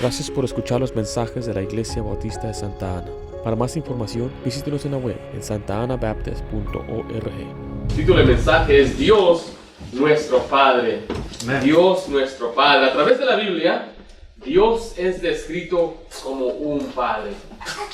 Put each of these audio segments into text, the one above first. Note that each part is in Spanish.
Gracias por escuchar los mensajes de la Iglesia Bautista de Santa Ana. Para más información, visítenos en la web en santaanabaptist.org. El título del mensaje es Dios nuestro Padre. Amen. Dios nuestro Padre. A través de la Biblia, Dios es descrito como un Padre.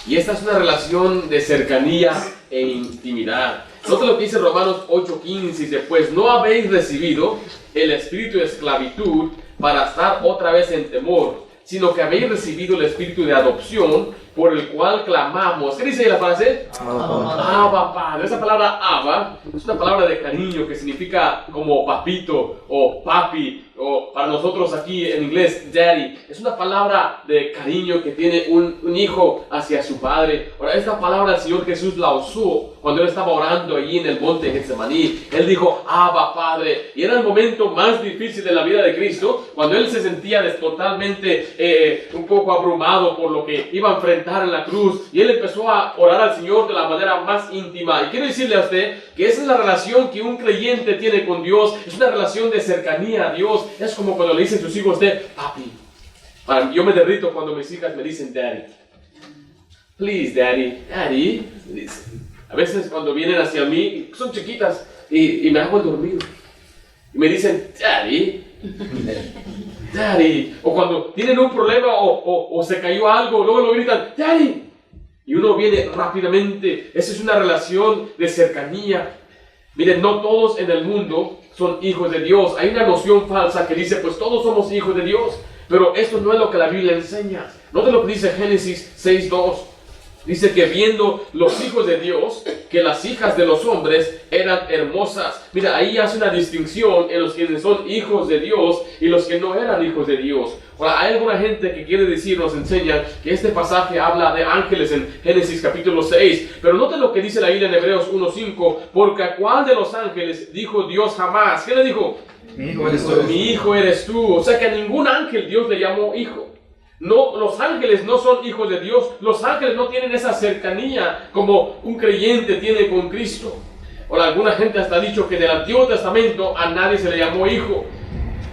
Y esta es una relación de cercanía e intimidad. Nota lo que dice Romanos 8:15, dice: pues no habéis recibido el espíritu de esclavitud para estar otra vez en temor, sino que habéis recibido el espíritu de adopción, por el cual clamamos. ¿Qué dice ahí la frase? Abba Padre. Esa palabra Abba es una palabra de cariño que significa como papito o papi, o para nosotros aquí en inglés daddy. Es una palabra de cariño que tiene un hijo hacia su padre. Ahora, esta palabra el Señor Jesús la usó cuando Él estaba orando allí en el monte Getsemaní. Él dijo Abba Padre, y era el momento más difícil de la vida de Cristo, cuando Él se sentía totalmente un poco abrumado por lo que iba a enfrentar en la cruz, y Él empezó a orar al Señor de la manera más íntima. Y quiero decirle a usted que esa es la relación que un creyente tiene con Dios. Es una relación de cercanía a Dios. Es como cuando le dicen sus hijos a usted papi. Yo me derrito cuando mis hijas me dicen daddy. Please daddy, daddy, me dicen. A veces cuando vienen hacia mí, son chiquitas y me hago el dormido y me dicen daddy, daddy. O cuando tienen un problema o se cayó algo, luego lo gritan daddy, y uno viene rápidamente. Esa es una relación de cercanía. Miren, no todos en el mundo son hijos de Dios. Hay una noción falsa que dice, pues todos somos hijos de Dios, pero esto no es lo que la Biblia enseña. Note lo que dice Génesis 6:2. Dice que viendo los hijos de Dios, que las hijas de los hombres eran hermosas. Mira, ahí hace una distinción en los que son hijos de Dios y los que no eran hijos de Dios. Ahora, hay alguna gente que quiere decir, nos enseña que este pasaje habla de ángeles en Génesis capítulo 6. Pero note lo que dice la Biblia en Hebreos 1:5. Porque a cuál de los ángeles dijo Dios jamás. ¿Qué le dijo? Mi hijo eres tú. Mi hijo eres tú. O sea que a ningún ángel Dios le llamó hijo. No, los ángeles no son hijos de Dios. Los ángeles no tienen esa cercanía como un creyente tiene con Cristo. Ahora, alguna gente hasta ha dicho que en el Antiguo Testamento a nadie se le llamó hijo.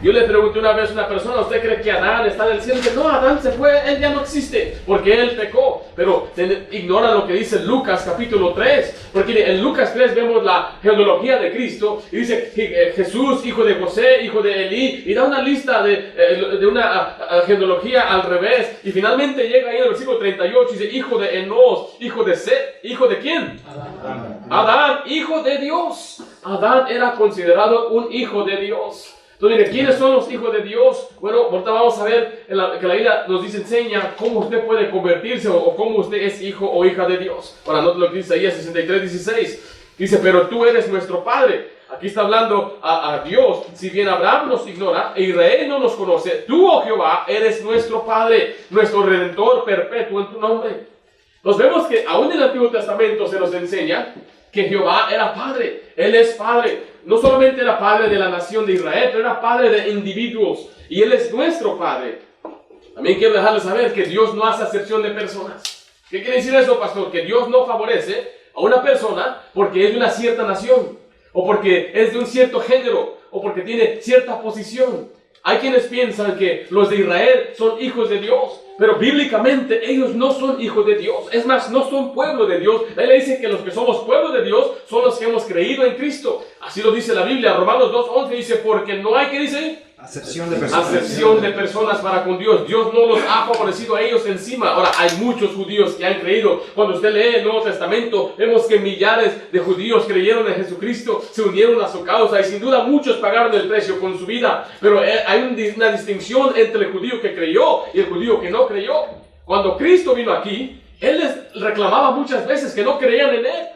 Yo le pregunté una vez a una persona, ¿usted cree que Adán está en el cielo? Y dice, no, Adán se fue, él ya no existe, porque él pecó. Pero ignora lo que dice Lucas capítulo 3, porque en Lucas 3 vemos la genealogía de Cristo, y dice Jesús, hijo de José, hijo de Elí, y da una lista de una genealogía al revés, y finalmente llega ahí en el versículo 38, y dice, hijo de Enos, hijo de Set, ¿hijo de quién? Adán, hijo de Dios. Adán era considerado un hijo de Dios. Entonces, ¿quiénes son los hijos de Dios? Bueno, ahorita vamos a ver que la Biblia nos enseña cómo usted puede convertirse o cómo usted es hijo o hija de Dios. Ahora, note lo que dice Isaías 63:16. Dice, pero tú eres nuestro Padre. Aquí está hablando a Dios. Si bien Abraham nos ignora e Israel no nos conoce, tú, oh Jehová, eres nuestro Padre, nuestro Redentor perpetuo en tu nombre. Nos vemos que aún en el Antiguo Testamento se nos enseña que Jehová era Padre. Él es Padre. No solamente era Padre de la nación de Israel, pero era Padre de individuos. Y Él es nuestro Padre. También quiero dejarles saber que Dios no hace acepción de personas. ¿Qué quiere decir eso, pastor? Que Dios no favorece a una persona porque es de una cierta nación, o porque es de un cierto género, o porque tiene cierta posición. Hay quienes piensan que los de Israel son hijos de Dios, pero bíblicamente ellos no son hijos de Dios. Es más, no son pueblo de Dios. Él le dice que los que somos pueblo de Dios son los que hemos creído en Cristo. Así lo dice la Biblia. Romanos 2:11 dice, porque no hay, ¿qué dice? Acepción de personas. Acepción de personas para con Dios. Dios no los ha favorecido a ellos encima. Ahora, hay muchos judíos que han creído. Cuando usted lee el Nuevo Testamento, vemos que millares de judíos creyeron en Jesucristo, se unieron a su causa, y sin duda muchos pagaron el precio con su vida. Pero hay una distinción entre el judío que creyó y el judío que no creyó. Cuando Cristo vino aquí, Él les reclamaba muchas veces que no creían en Él.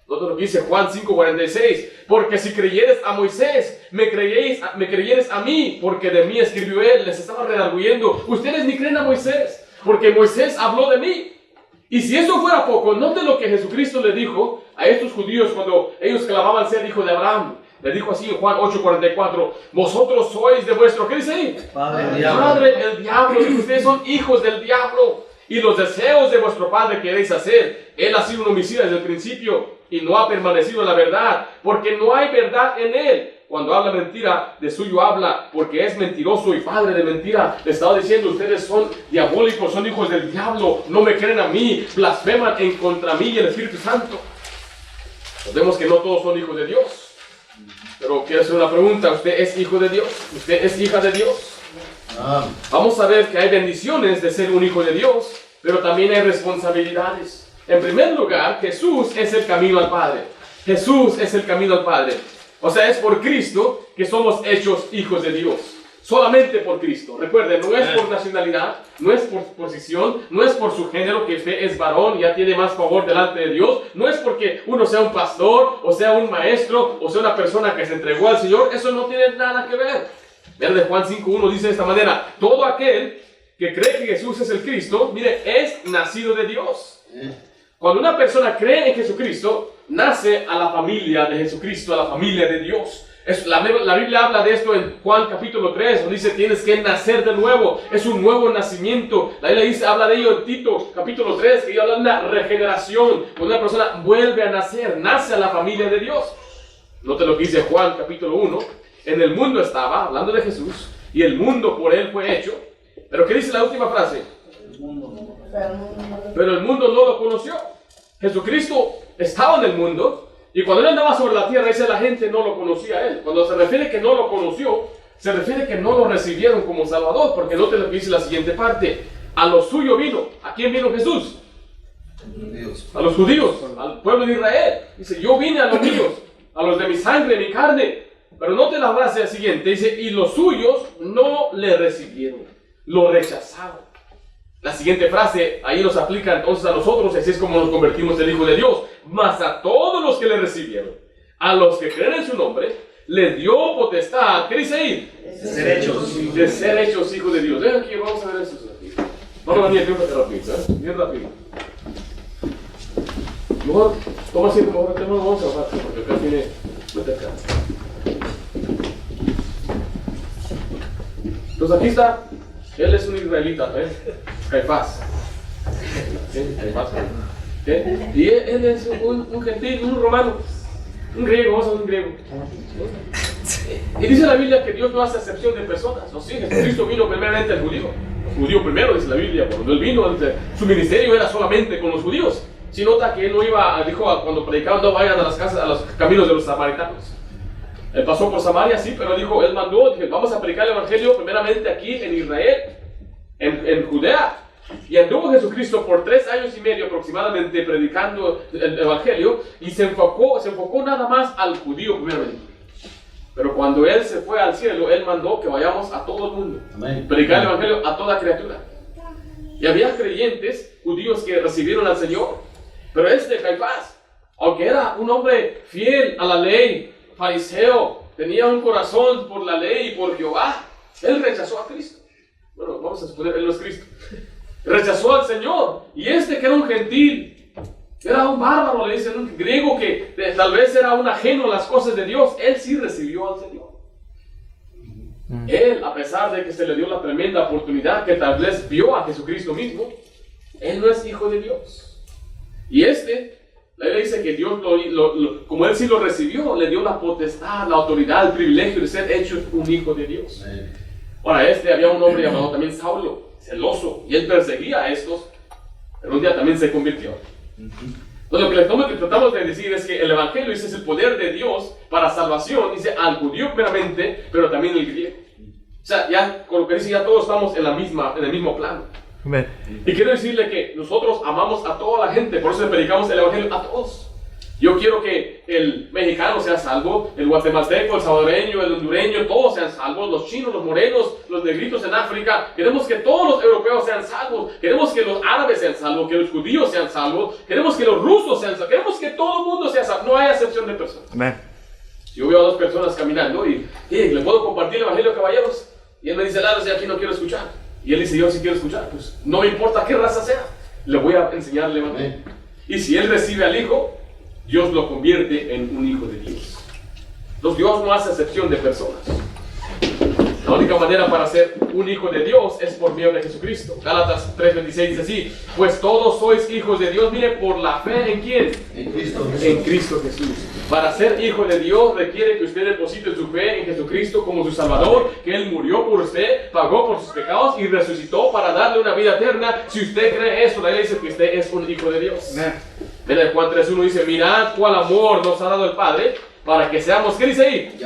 Note lo que dice Juan 5:46. Porque si creyeres a Moisés, me creyeres a mí, porque de mí escribió él. Les estaba redarguyendo. Ustedes ni creen a Moisés, porque Moisés habló de mí. Y si eso fuera poco, note lo que Jesucristo le dijo a estos judíos cuando ellos clamaban ser hijo de Abraham. Le dijo así en Juan 8:44. Vosotros sois de vuestro, ¿qué dice ahí? Padre el diablo. Padre el diablo. Y ustedes son hijos del diablo, y los deseos de vuestro padre queréis hacer. Él ha sido un homicida desde el principio y no ha permanecido en la verdad, porque no hay verdad en él. cuando habla mentira, de suyo habla, porque es mentiroso y padre de mentira. Le estaba diciendo, ustedes son diabólicos, son hijos del diablo, no me creen a mí, blasfeman en contra mí y el Espíritu Santo. Pues vemos que no todos son hijos de Dios. Pero quiero hacer una pregunta, ¿usted es hijo de Dios? ¿Usted es hija de Dios? Vamos a ver que hay bendiciones de ser un hijo de Dios, pero también hay responsabilidades. En primer lugar, Jesús es el camino al Padre. Jesús es el camino al Padre. O sea, es por Cristo que somos hechos hijos de Dios. Solamente por Cristo. Recuerden, no es por nacionalidad, no es por posición, no es por su género, que usted es varón y ya tiene más favor delante de Dios. No es porque uno sea un pastor, o sea un maestro, o sea una persona que se entregó al Señor. Eso no tiene nada que ver. Vean, de Juan 5:1 dice de esta manera: todo aquel que cree que Jesús es el Cristo, mire, es nacido de Dios. Cuando una persona cree en Jesucristo, nace a la familia de Jesucristo, a la familia de Dios. La Biblia habla de esto en Juan capítulo 3, donde dice tienes que nacer de nuevo, es un nuevo nacimiento. La Biblia habla de ello en Tito capítulo 3, que habla de una regeneración, cuando una persona vuelve a nacer, nace a la familia de Dios. Note lo que dice Juan capítulo 1, en el mundo estaba, hablando de Jesús, y el mundo por él fue hecho. Pero ¿qué dice la última frase? Pero el mundo no lo conoció. Jesucristo estaba en el mundo, y cuando él andaba sobre la tierra, dice la gente no lo conocía a él. Cuando se refiere que no lo conoció, se refiere que no lo recibieron como Salvador, porque note lo que dice la siguiente parte: a lo suyo vino. ¿A quién vino Jesús? A los judíos, al pueblo de Israel. Dice, yo vine a los míos, a los de mi sangre, mi carne. Pero note la frase siguiente, dice, y los suyos no le recibieron, lo rechazaron. La siguiente frase, ahí nos aplica entonces a nosotros, así es como nos convertimos en hijos de Dios. Mas a todos los que le recibieron, a los que creen en su nombre, les dio potestad. ¿Qué dice ahí? De ser hechos hijos de Dios. Ven aquí, vamos a ver eso. Vamos a venir aquí rápido, bien rápido. Mejor, toma asiento, mejor no vamos a bajar, porque acá tiene... Vete acá. Entonces aquí está. Él es un israelita, Caifás. Caifás. Y él es un gentil, un romano, un griego, vamos a ver un griego. Y dice la Biblia que Dios no hace excepción de personas. No, sí, Jesucristo vino primeramente al judío. Los judíos primero, dice la Biblia. Cuando él vino, su ministerio era solamente con los judíos. Si nota que él no iba, dijo cuando predicaban, no vayan a las casas, a los caminos de los samaritanos. Él pasó por Samaria, sí, pero dijo, él mandó, dije, vamos a predicar el evangelio primeramente aquí en Israel, en Judea. Y anduvo Jesucristo por 3 años y medio aproximadamente predicando el evangelio, y se enfocó nada más al judío primeramente. Pero cuando él se fue al cielo, él mandó que vayamos a todo el mundo, predicar el evangelio a toda criatura. Y había creyentes judíos que recibieron al Señor, pero Caifás, aunque era un hombre fiel a la ley, fariseo, tenía un corazón por la ley y por Jehová, él rechazó a Cristo. Bueno, vamos a suponer, él no es Cristo. Rechazó al Señor. Y que era un gentil, era un bárbaro, le dicen, un griego que tal vez era un ajeno a las cosas de Dios, él sí recibió al Señor. Él, a pesar de que se le dio la tremenda oportunidad, que tal vez vio a Jesucristo mismo, él no es hijo de Dios. Y la Biblia dice que Dios, como él sí lo recibió, le dio la potestad, la autoridad, el privilegio de ser hecho un hijo de Dios. Ahora, había un hombre llamado también Saulo, celoso, y él perseguía a estos, pero un día también se convirtió. Entonces, lo que tratamos de decir es que el evangelio, dice, es el poder de Dios para salvación, dice, al judío primeramente, pero también al griego. O sea, ya, con lo que dice, ya todos estamos en el mismo plano. Amen. Y quiero decirle que nosotros amamos a toda la gente, por eso le predicamos el evangelio a todos. Yo quiero que el mexicano sea salvo, el guatemalteco, el salvadoreño, el hondureño, todos sean salvos, los chinos, los morenos, los negritos en África. Queremos que todos los europeos sean salvos, queremos que los árabes sean salvos, que los judíos sean salvos, queremos que los rusos sean salvos, queremos que todo el mundo sea salvo, no hay excepción de personas. Amen. Yo veo a 2 personas caminando y ¿le puedo compartir el evangelio, caballeros? Y él me dice, Lalo, aquí no quiero escuchar. Y él dice, yo sí quiero escuchar, pues no me importa qué raza sea, le voy a enseñar el evangelio. Y si él recibe al hijo, Dios lo convierte en un hijo de Dios. Entonces Dios no hace excepción de personas. La única manera para ser un hijo de Dios es por medio de Jesucristo. Gálatas 3:26 dice así, pues todos sois hijos de Dios, mire, por la fe en ¿quién? En Cristo Jesús. En Cristo Jesús. Para ser hijo de Dios requiere que usted deposite su fe en Jesucristo como su Salvador, que Él murió por usted, pagó por sus pecados y resucitó para darle una vida eterna. Si usted cree eso, la Biblia dice que usted es un hijo de Dios. Mira, Juan 3:1 dice, mirad cuál amor nos ha dado el Padre para que seamos, ¿qué dice ahí?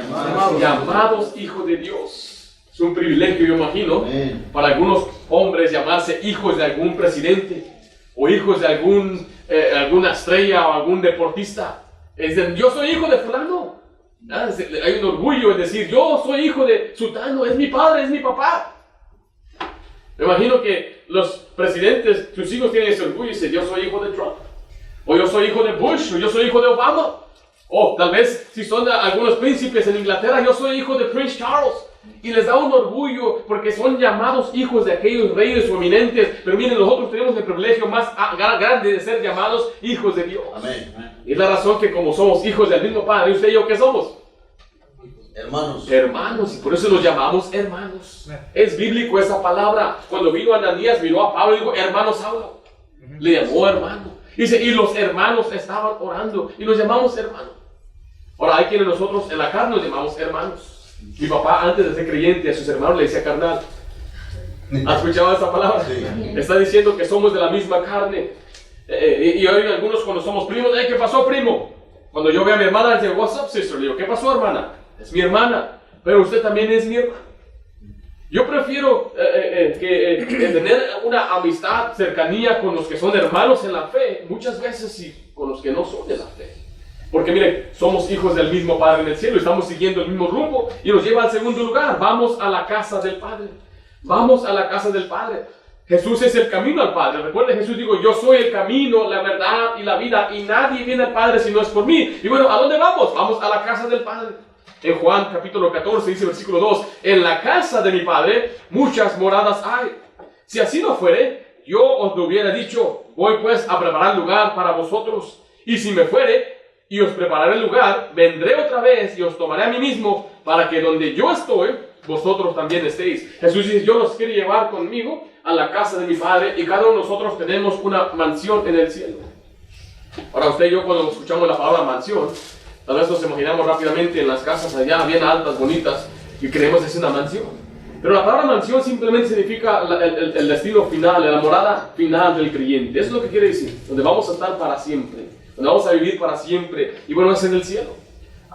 Llamados hijos de Dios. Es un privilegio, yo imagino, para algunos hombres llamarse hijos de algún presidente o hijos de alguna estrella o algún deportista. Es decir, yo soy hijo de fulano. Hay un orgullo en decir, yo soy hijo de Sutano, es mi padre, es mi papá. Me imagino que los presidentes, sus hijos tienen ese orgullo y dicen, yo soy hijo de Trump, o yo soy hijo de Bush, o yo soy hijo de Obama. O tal vez si son algunos príncipes en Inglaterra, yo soy hijo de Prince Charles. Y les da un orgullo porque son llamados hijos de aquellos reyes o eminentes. Pero miren, nosotros tenemos el privilegio más grande de ser llamados hijos de Dios. Amén. Y es la razón que como somos hijos del mismo Padre, usted y yo, ¿qué somos? Hermanos. Hermanos, y por eso los llamamos hermanos. Es bíblico esa palabra. Cuando vino Ananías, miró a Pablo y dijo, hermano Saulo. Le llamó hermano. Dice, y los hermanos estaban orando y los llamamos hermanos. Ahora, hay quienes nosotros en la carne los llamamos hermanos. Mi papá, antes de ser creyente, a sus hermanos le decía carnal. ¿Has escuchado esa palabra? Sí. Está diciendo que somos de la misma carne. Y hoy algunos cuando somos primos, ¿qué pasó, primo? Cuando yo veo a mi hermana, le digo, what's up, sister? Le digo, ¿qué pasó, hermana? Es mi hermana, pero usted también es mi hermano. Yo prefiero tener una amistad, cercanía con los que son hermanos en la fe, muchas veces y con los que no son de la fe. Porque miren, somos hijos del mismo Padre en el cielo, estamos siguiendo el mismo rumbo y nos lleva al segundo lugar. Vamos a la casa del Padre. Vamos a la casa del Padre. Jesús es el camino al Padre. Recuerden, Jesús dijo, yo soy el camino, la verdad y la vida, y nadie viene al Padre si no es por mí. Y bueno, ¿a dónde vamos? Vamos a la casa del Padre. En Juan capítulo 14 dice versículo 2, en la casa de mi Padre muchas moradas hay. Si así no fuere, yo os lo hubiera dicho, voy pues a preparar lugar para vosotros. Y si me fuere y os prepararé el lugar, vendré otra vez y os tomaré a mí mismo, para que donde yo estoy, vosotros también estéis. Jesús dice, yo los quiero llevar conmigo a la casa de mi Padre, y cada uno de nosotros tenemos una mansión en el cielo. Ahora usted y yo, cuando escuchamos la palabra mansión, tal vez nos imaginamos rápidamente en las casas allá, bien altas, bonitas, y creemos que es una mansión. Pero la palabra mansión simplemente significa el destino final, la morada final del creyente. Eso es lo que quiere decir, donde vamos a estar para siempre, donde vamos a vivir para siempre. Y bueno, es en el cielo.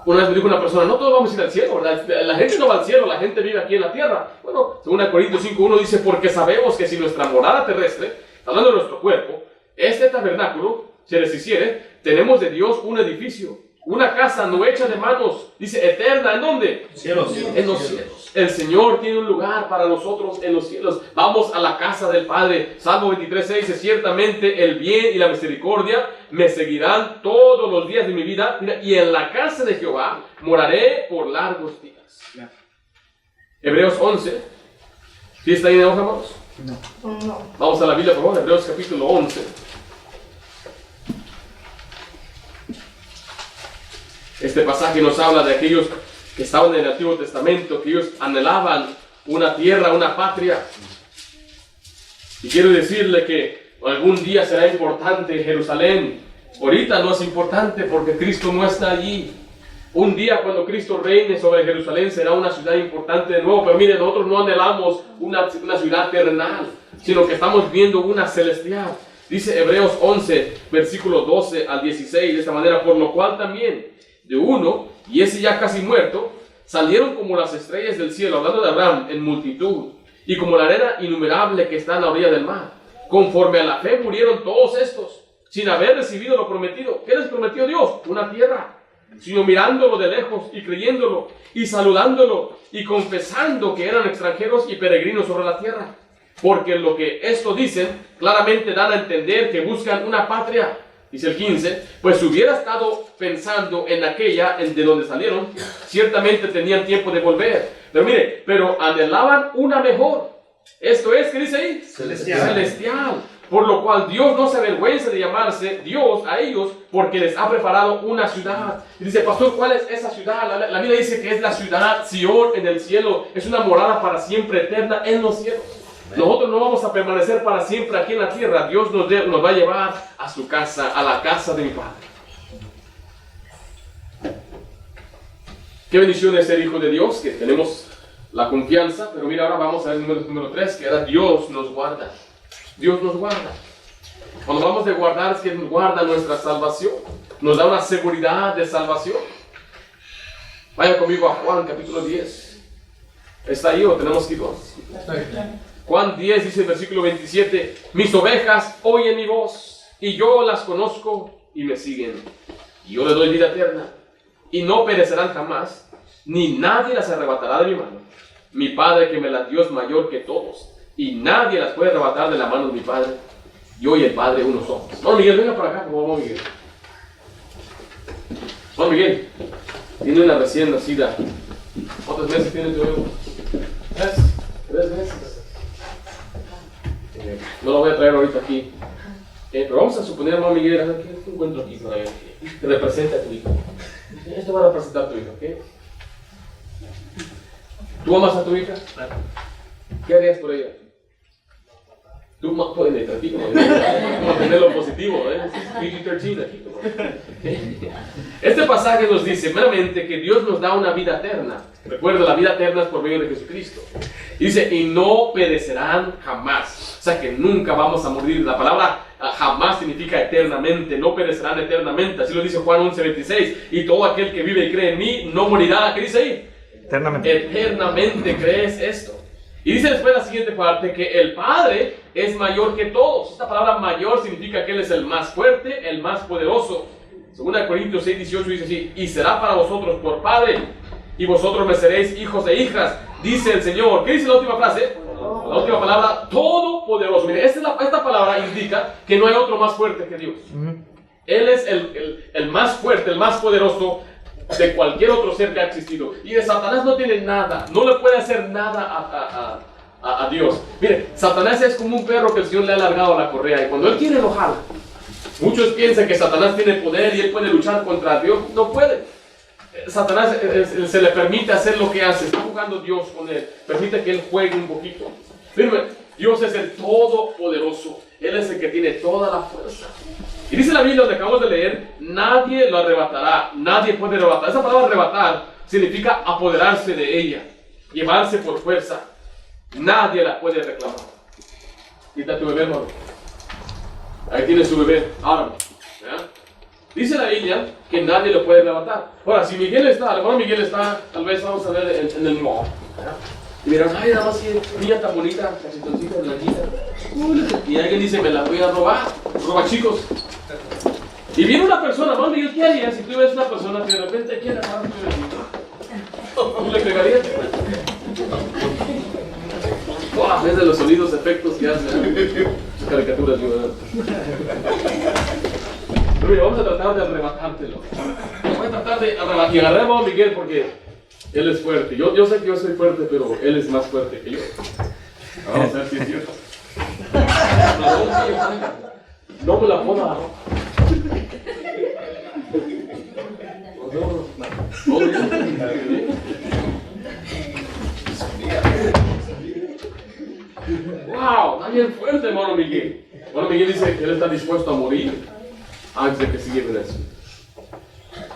Una vez me dijo una persona, no todos vamos a ir al cielo, ¿verdad? La gente no va al cielo, la gente vive aquí en la tierra. Bueno, según Corintios 5:1 dice, porque sabemos que si nuestra morada terrestre, hablando de nuestro cuerpo, este tabernáculo se deshiciere, tenemos de Dios un edificio, una casa no hecha de manos, dice eterna, ¿en dónde? Cielos. En los cielos. El Señor tiene un lugar para nosotros en los cielos. Vamos a la casa del Padre. Salmo 23:6 dice, ciertamente el bien y la misericordia me seguirán todos los días de mi vida, y en la casa de Jehová moraré por largos días. Hebreos 11. ¿Sí está ahí de hoja, hermanos? No. Vamos a la Biblia, por favor. Hebreos capítulo 11. Este pasaje nos habla de aquellos que estaban en el Antiguo Testamento, que ellos anhelaban una tierra, una patria. Y quiero decirle que algún día será importante Jerusalén. Ahorita no es importante porque Cristo no está allí. Un día cuando Cristo reine sobre Jerusalén será una ciudad importante de nuevo. Pero miren, nosotros no anhelamos una ciudad terrenal, sino que estamos viendo una celestial. Dice Hebreos 11, versículo 12 al 16, de esta manera, por lo cual también de uno, y ese ya casi muerto, salieron como las estrellas del cielo, hablando de Abraham, en multitud, y como la arena innumerable que está en la orilla del mar. Conforme a la fe murieron todos estos, sin haber recibido lo prometido. ¿Qué les prometió Dios? Una tierra. Sino mirándolo de lejos y creyéndolo, y saludándolo, y confesando que eran extranjeros y peregrinos sobre la tierra. Porque lo que esto dicen, claramente dan a entender que buscan una patria. Dice el 15, pues si hubiera estado pensando en aquella de donde salieron, ciertamente tenían tiempo de volver. Pero mire, pero anhelaban una mejor. Esto es, ¿qué dice ahí? Celestial. Por lo cual Dios no se avergüenza de llamarse Dios a ellos, porque les ha preparado una ciudad. Y dice, pastor, ¿cuál es esa ciudad? La Biblia dice que es la ciudad Sion en el cielo. Es una morada para siempre eterna en los cielos. Nosotros no vamos a permanecer para siempre aquí en la tierra. Dios nos va a llevar a su casa, a la casa de mi Padre. Qué bendición es ser hijo de Dios, que tenemos la confianza. Pero mira, ahora vamos a ver el número 3, que era Dios nos guarda. Dios nos guarda. Cuando hablamos de guardar, es que nos guarda nuestra salvación. Nos da una seguridad de salvación. Vaya conmigo a Juan capítulo 10. ¿Está ahí o tenemos que ir? Juan 10 dice el versículo 27. Mis ovejas oyen mi voz, y yo las conozco y me siguen. Y yo les doy vida eterna, y no perecerán jamás, ni nadie las arrebatará de mi mano. Mi Padre que me las dio es mayor que todos, y nadie las puede arrebatar de la mano de mi Padre. Yo y el Padre uno somos. No, Miguel, venga para acá, por favor, Miguel. Juan Miguel, tiene una recién nacida. ¿Cuántos meses tiene tu bebé? 3 meses. No lo voy a traer ahorita aquí. Pero vamos a suponer, hermano Miguel, a ver qué encuentro aquí para que represente a tu hijo. Esto va a representar a tu hija, ¿ok? ¿Tú amas a tu hija? ¿Qué harías por ella? Tú más puedes negativo, mantenerlo positivo, PG-13 aquí. Este pasaje nos dice meramente que Dios nos da una vida eterna. Recuerda, la vida eterna es por medio de Jesucristo. Dice, y no perecerán jamás. O sea que nunca vamos a morir. La palabra jamás significa eternamente, no perecerán eternamente. Así lo dice Juan 11:26. Y todo aquel que vive y cree en mí no morirá. ¿Qué dice ahí? Eternamente. Eternamente crees esto. Y dice después la siguiente parte que el Padre es mayor que todos. Esta palabra mayor significa que Él es el más fuerte, el más poderoso. Según Corintios 6:18 dice así, y será para vosotros por Padre, y vosotros me seréis hijos e hijas, dice el Señor. ¿Qué dice la última frase? La última palabra, todopoderoso. Mire, esta palabra indica que no hay otro más fuerte que Dios. Él es el más fuerte, el más poderoso de cualquier otro ser que ha existido. Y de Satanás no tiene nada, no le puede hacer nada a Dios. Mire, Satanás es como un perro que el Señor le ha alargado la correa y cuando Él quiere lo jala. Muchos piensan que Satanás tiene poder y Él puede luchar contra Dios. No puede. Satanás se le permite hacer lo que hace. Está jugando Dios con Él. Permite que Él juegue un poquito. Firme, Dios es el todopoderoso. Él es el que tiene toda la fuerza. Y dice la Biblia, donde acabamos de leer, nadie lo arrebatará, nadie puede arrebatar. Esa palabra arrebatar significa apoderarse de ella, llevarse por fuerza. Nadie la puede reclamar. Quita tu bebé, hermano. Ahí tiene su bebé, ahora. Dice la Biblia que nadie lo puede arrebatar. Ahora, si Miguel está, el hermano Miguel está, tal vez vamos a ver en el mall. Y miran, ay, nada más niña tan bonita, casitoncita, blanquita. Y alguien dice, me la voy a robar. Roba chicos. Y viene una persona, hermano Miguel, ¿qué harías si tú ves una persona que de repente quiere agarrar tu bebé? ¿Tú le pegarías? ¡Wow! Es de los sonidos, efectos que hace. Sus caricaturas, ¿verdad? Pero mira, vamos a tratar de arrebatártelo. Voy a tratar de arrebatar. Y agarremos a Miguel porque él es fuerte. Yo sé que yo soy fuerte, pero él es más fuerte que yo. Vamos a ver si es cierto. No me la ponga. Wow, está bien fuerte, hermano Miguel. Hermano Miguel dice que él está dispuesto a morir antes de que se lleven eso.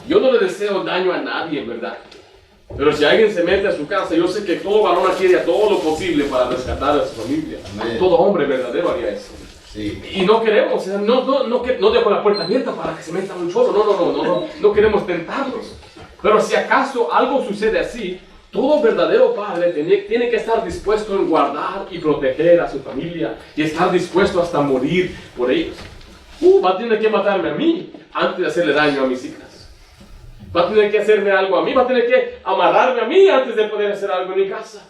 Yo no le deseo daño a nadie, ¿verdad? Pero si alguien se mete a su casa, yo sé que todo varón quiere todo lo posible para rescatar a su familia. Amén. Todo hombre verdadero haría eso. Sí. Y no queremos, o sea, no dejo la puerta abierta para que se metan un chorro. No queremos tentarlos. Pero si acaso algo sucede así, todo verdadero padre tiene que estar dispuesto en guardar y proteger a su familia y estar dispuesto hasta morir por ellos. Va a tener que matarme a mí antes de hacerle daño a mis hijas. Va a tener que hacerme algo a mí, va a tener que amarrarme a mí antes de poder hacer algo en mi casa.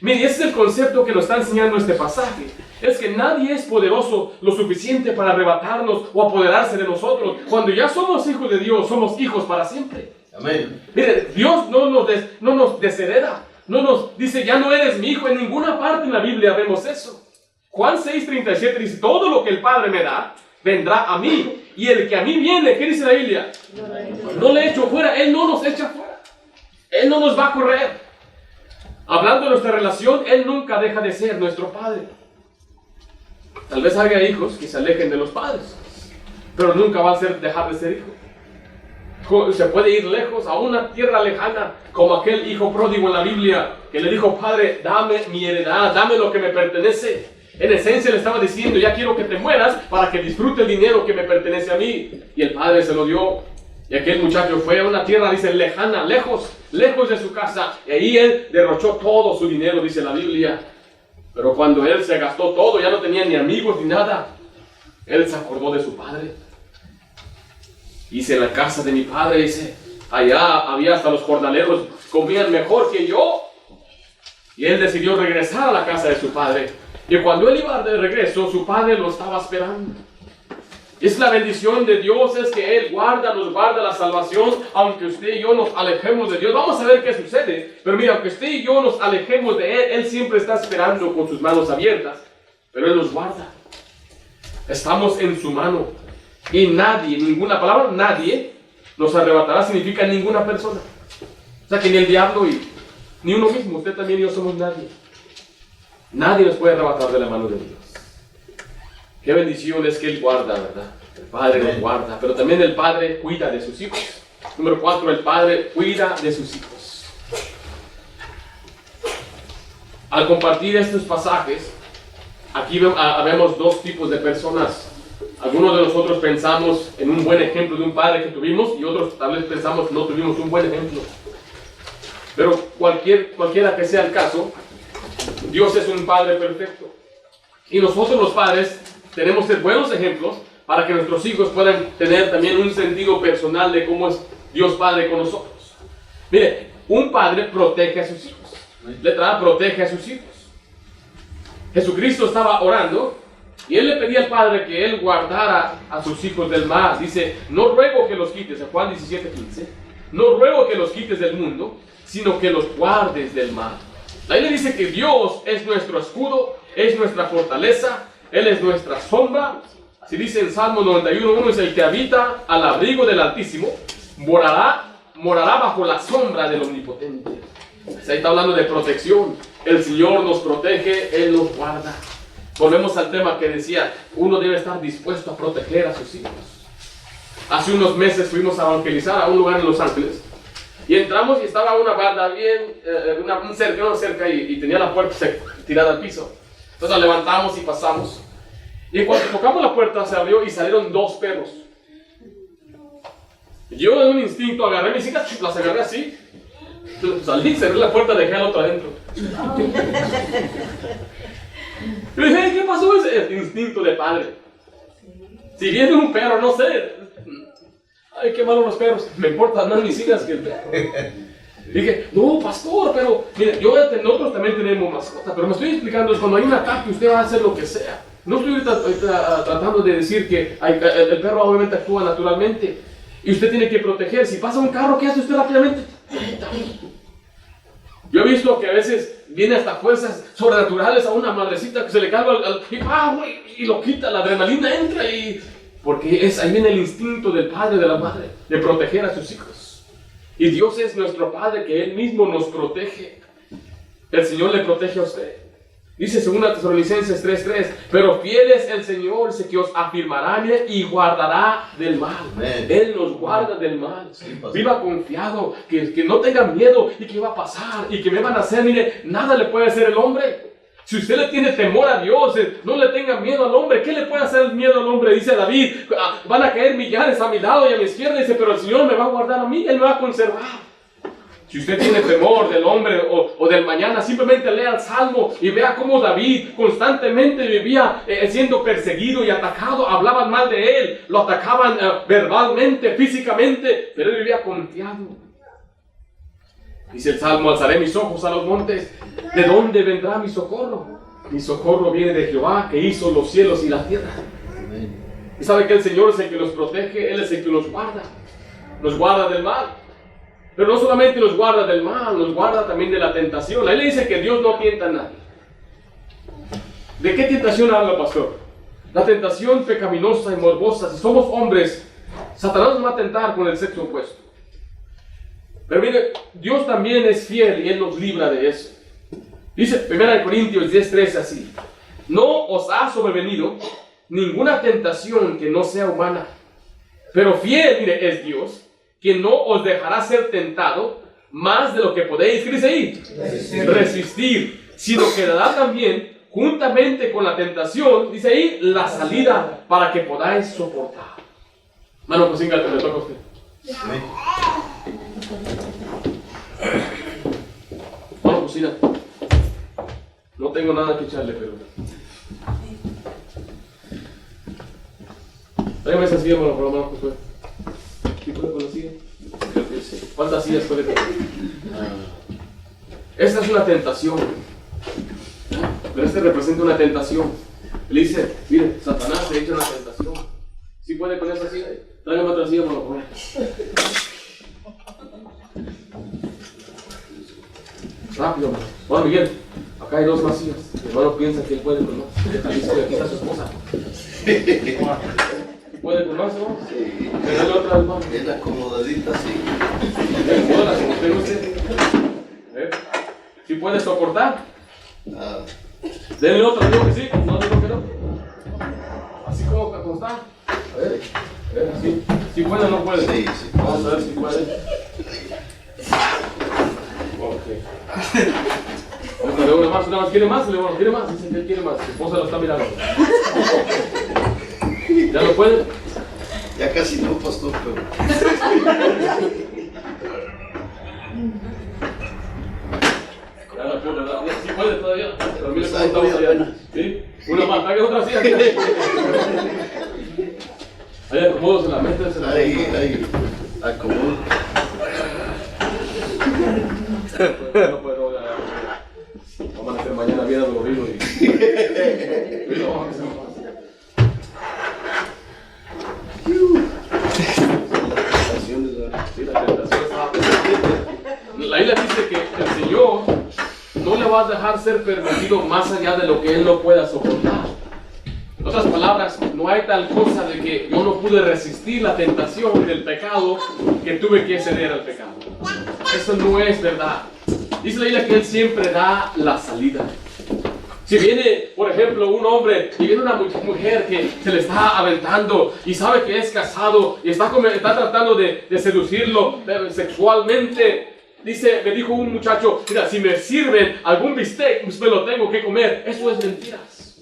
Mire, ese es el concepto que nos está enseñando este pasaje. Es que nadie es poderoso lo suficiente para arrebatarnos o apoderarse de nosotros. Cuando ya somos hijos de Dios, somos hijos para siempre. Amén. Mire, Dios no nos deshereda. No nos dice, ya no eres mi hijo. En ninguna parte en la Biblia vemos eso. Juan 6:37 dice, todo lo que el Padre me da, vendrá a mí. Y el que a mí viene, ¿qué dice la Biblia? No le echo fuera. Él no nos echa fuera. Él no nos va a correr. Hablando de nuestra relación, Él nunca deja de ser nuestro Padre. Tal vez haya hijos que se alejen de los padres, pero nunca va a dejar de ser hijo. se puede ir lejos a una tierra lejana, como aquel hijo pródigo en la Biblia, que le dijo: Padre, dame mi heredad, dame lo que me pertenece. En esencia le estaba diciendo: ya quiero que te mueras para que disfrute el dinero que me pertenece a mí. Y el padre se lo dio. Y aquel muchacho fue a una tierra, dice, lejana, lejos de su casa. Y ahí él derrochó todo su dinero, dice la Biblia. Pero cuando él se gastó todo, ya no tenía ni amigos ni nada. Él se acordó de su padre. Dice: en la casa de mi padre, dice, allá había hasta los jornaleros, comían mejor que yo. Y él decidió regresar a la casa de su padre. Y cuando él iba de regreso, su padre lo estaba esperando. Es la bendición de Dios, es que Él nos guarda la salvación, aunque usted y yo nos alejemos de Dios. Vamos a ver qué sucede. Pero mira, aunque usted y yo nos alejemos de Él, Él siempre está esperando con sus manos abiertas. Pero Él nos guarda. Estamos en su mano. Y nadie, ninguna palabra, nadie nos arrebatará, significa ninguna persona. O sea que ni el diablo ni uno mismo, usted también y yo somos nadie. Nadie nos puede arrebatar de la mano de Dios. Qué bendición es que Él guarda, ¿verdad? El Padre nos guarda, pero también el Padre cuida de sus hijos. Número 4, el Padre cuida de sus hijos. Al compartir estos pasajes, aquí vemos dos tipos de personas. Algunos de nosotros pensamos en un buen ejemplo de un padre que tuvimos, y otros tal vez pensamos no tuvimos un buen ejemplo. Pero cualquiera que sea el caso, Dios es un Padre perfecto. Y nosotros los padres tenemos que ser buenos ejemplos para que nuestros hijos puedan tener también un sentido personal de cómo es Dios Padre con nosotros. Mire, un padre protege a sus hijos. Letra A, protege a sus hijos. Jesucristo estaba orando y Él le pedía al Padre que Él guardara a sus hijos del mal. Dice: no ruego que los quites, en Juan 17:15, no ruego que los quites del mundo, sino que los guardes del mal. La Biblia dice que Dios es nuestro escudo, es nuestra fortaleza, Él es nuestra sombra. Así dice en Salmo 91:1, es el que habita al abrigo del Altísimo, morará bajo la sombra del Omnipotente. Ahí está hablando de protección. El Señor nos protege, Él nos guarda. Volvemos al tema que decía, uno debe estar dispuesto a proteger a sus hijos. Hace unos meses fuimos a evangelizar a un lugar en Los Ángeles. Y entramos y estaba una barda bien, un cerca y tenía la puerta tirada al piso. Entonces la levantamos y pasamos. Y cuando tocamos la puerta se abrió y salieron dos perros. Yo en un instinto agarré mis hijas, las agarré así. Salí, cerré la puerta, dejé al otro adentro. Yo dije: ¿qué pasó? Ese instinto de padre. Si viene un perro, no sé. Ay, qué malos los perros. Me importan más mis hijas que el perro. Dije: no, pastor, pero mire, nosotros también tenemos mascota, pero me estoy explicando, es cuando hay un ataque usted va a hacer lo que sea. No estoy ahorita tratando de decir que el perro obviamente actúa naturalmente y usted tiene que proteger. Si pasa un carro, ¿qué hace usted rápidamente? Yo he visto que a veces viene hasta fuerzas sobrenaturales a una madrecita que se le carga y lo quita, la adrenalina entra porque ahí viene el instinto del padre, de la madre, de proteger a sus hijos. Y Dios es nuestro Padre, que Él mismo nos protege. El Señor le protege a usted. Dice 2 Tesalonicenses 3:3, pero fiel es el Señor, que os afirmará y guardará del mal. Amén. Él nos guarda del mal. Sí, pastor. Viva confiado, que no tenga miedo y que va a pasar y que me van a hacer. Mire, nada le puede hacer el hombre. Si usted le tiene temor a Dios, no le tenga miedo al hombre. ¿Qué le puede hacer el miedo al hombre? Dice David: van a caer millares a mi lado y a mi izquierda. Dice: pero el Señor me va a guardar a mí, Él me va a conservar. Si usted tiene temor del hombre o del mañana, simplemente lea el Salmo y vea cómo David constantemente vivía siendo perseguido y atacado. Hablaban mal de él, lo atacaban verbalmente, físicamente, pero él vivía confiado. Dice el Salmo: alzaré mis ojos a los montes. ¿De dónde vendrá mi socorro? Mi socorro viene de Jehová, que hizo los cielos y la tierra. Amén. Y sabe que el Señor es el que nos protege, Él es el que nos guarda del mal. Pero no solamente nos guarda del mal, nos guarda también de la tentación. Ahí le dice que Dios no tienta a nadie. ¿De qué tentación habla, pastor? La tentación pecaminosa y morbosa. Si somos hombres, Satanás nos va a tentar con el sexo opuesto. Pero mire, Dios también es fiel y Él nos libra de eso. Dice 1 Corintios 10:13 así: no os ha sobrevenido ninguna tentación que no sea humana, pero fiel, mire, es Dios, que no os dejará ser tentado más de lo que podéis, ¿qué dice ahí? Resistir, sino que dará también, juntamente con la tentación, dice ahí, la salida para que podáis soportar. Mano, pues venga, le toca a usted. Amén. Mano, cocina. No tengo nada que echarle, pero... Tráigame esa silla, mano, por lo menos, pues. ¿Sí puede con la silla? Creo que sí. ¿Cuántas sillas puede tener? Esta es una tentación. Pero este representa una tentación. Le dice, mire, Satanás te echa una tentación. ¿Sí puede con esa silla? Tráigame otra silla, mano, por favor. Rápido, hermano. Bueno, Miguel, acá hay 2 más sillas. Mi hermano piensa que él puede con más. Aquí está su esposa. ¿Puede con más, no? Sí. Dale otra, hermano. Es la acomodadita, sí. Acomódala, como usted no sé. ¿Sí puede soportar? Ah, Denle otra, digo que sí, no digo que no. Así como está. A ver, así. ¿Sí puede o no puede? sí, sí. Vamos a ver si puede. Ok. Vamos a ver una más. ¿Quiere más? León, ¿quiere más? Dice que él quiere más. Su esposa lo está mirando. ¿Ya lo puede? Ya casi no, pastor, pero... Ya lo puede, ¿verdad? Sí puede todavía. Pero mire cómo Ay, estamos voy allá. apenas. ¿Sí? Una más, traiga otra silla. Ahí acomodos en la mente. Ahí, acomodo. No puedo, vamos a hacer mañana bien dolorido y lo vamos a hacer más. Sí, la tentación está. La Biblia dice que el Señor no le va a dejar ser permitido más allá de lo que Él no pueda soportar. En otras palabras, no hay tal cosa de que yo no pude resistir la tentación del pecado que tuve que ceder al pecado. Eso no es verdad. Dice la Biblia que Él siempre da la salida. Si viene, por ejemplo, un hombre y viene una mujer que se le está aventando y sabe que es casado y está tratando de seducirlo sexualmente, dice, me dijo un muchacho, mira, si me sirven algún bistec, pues me lo tengo que comer. Eso es mentiras.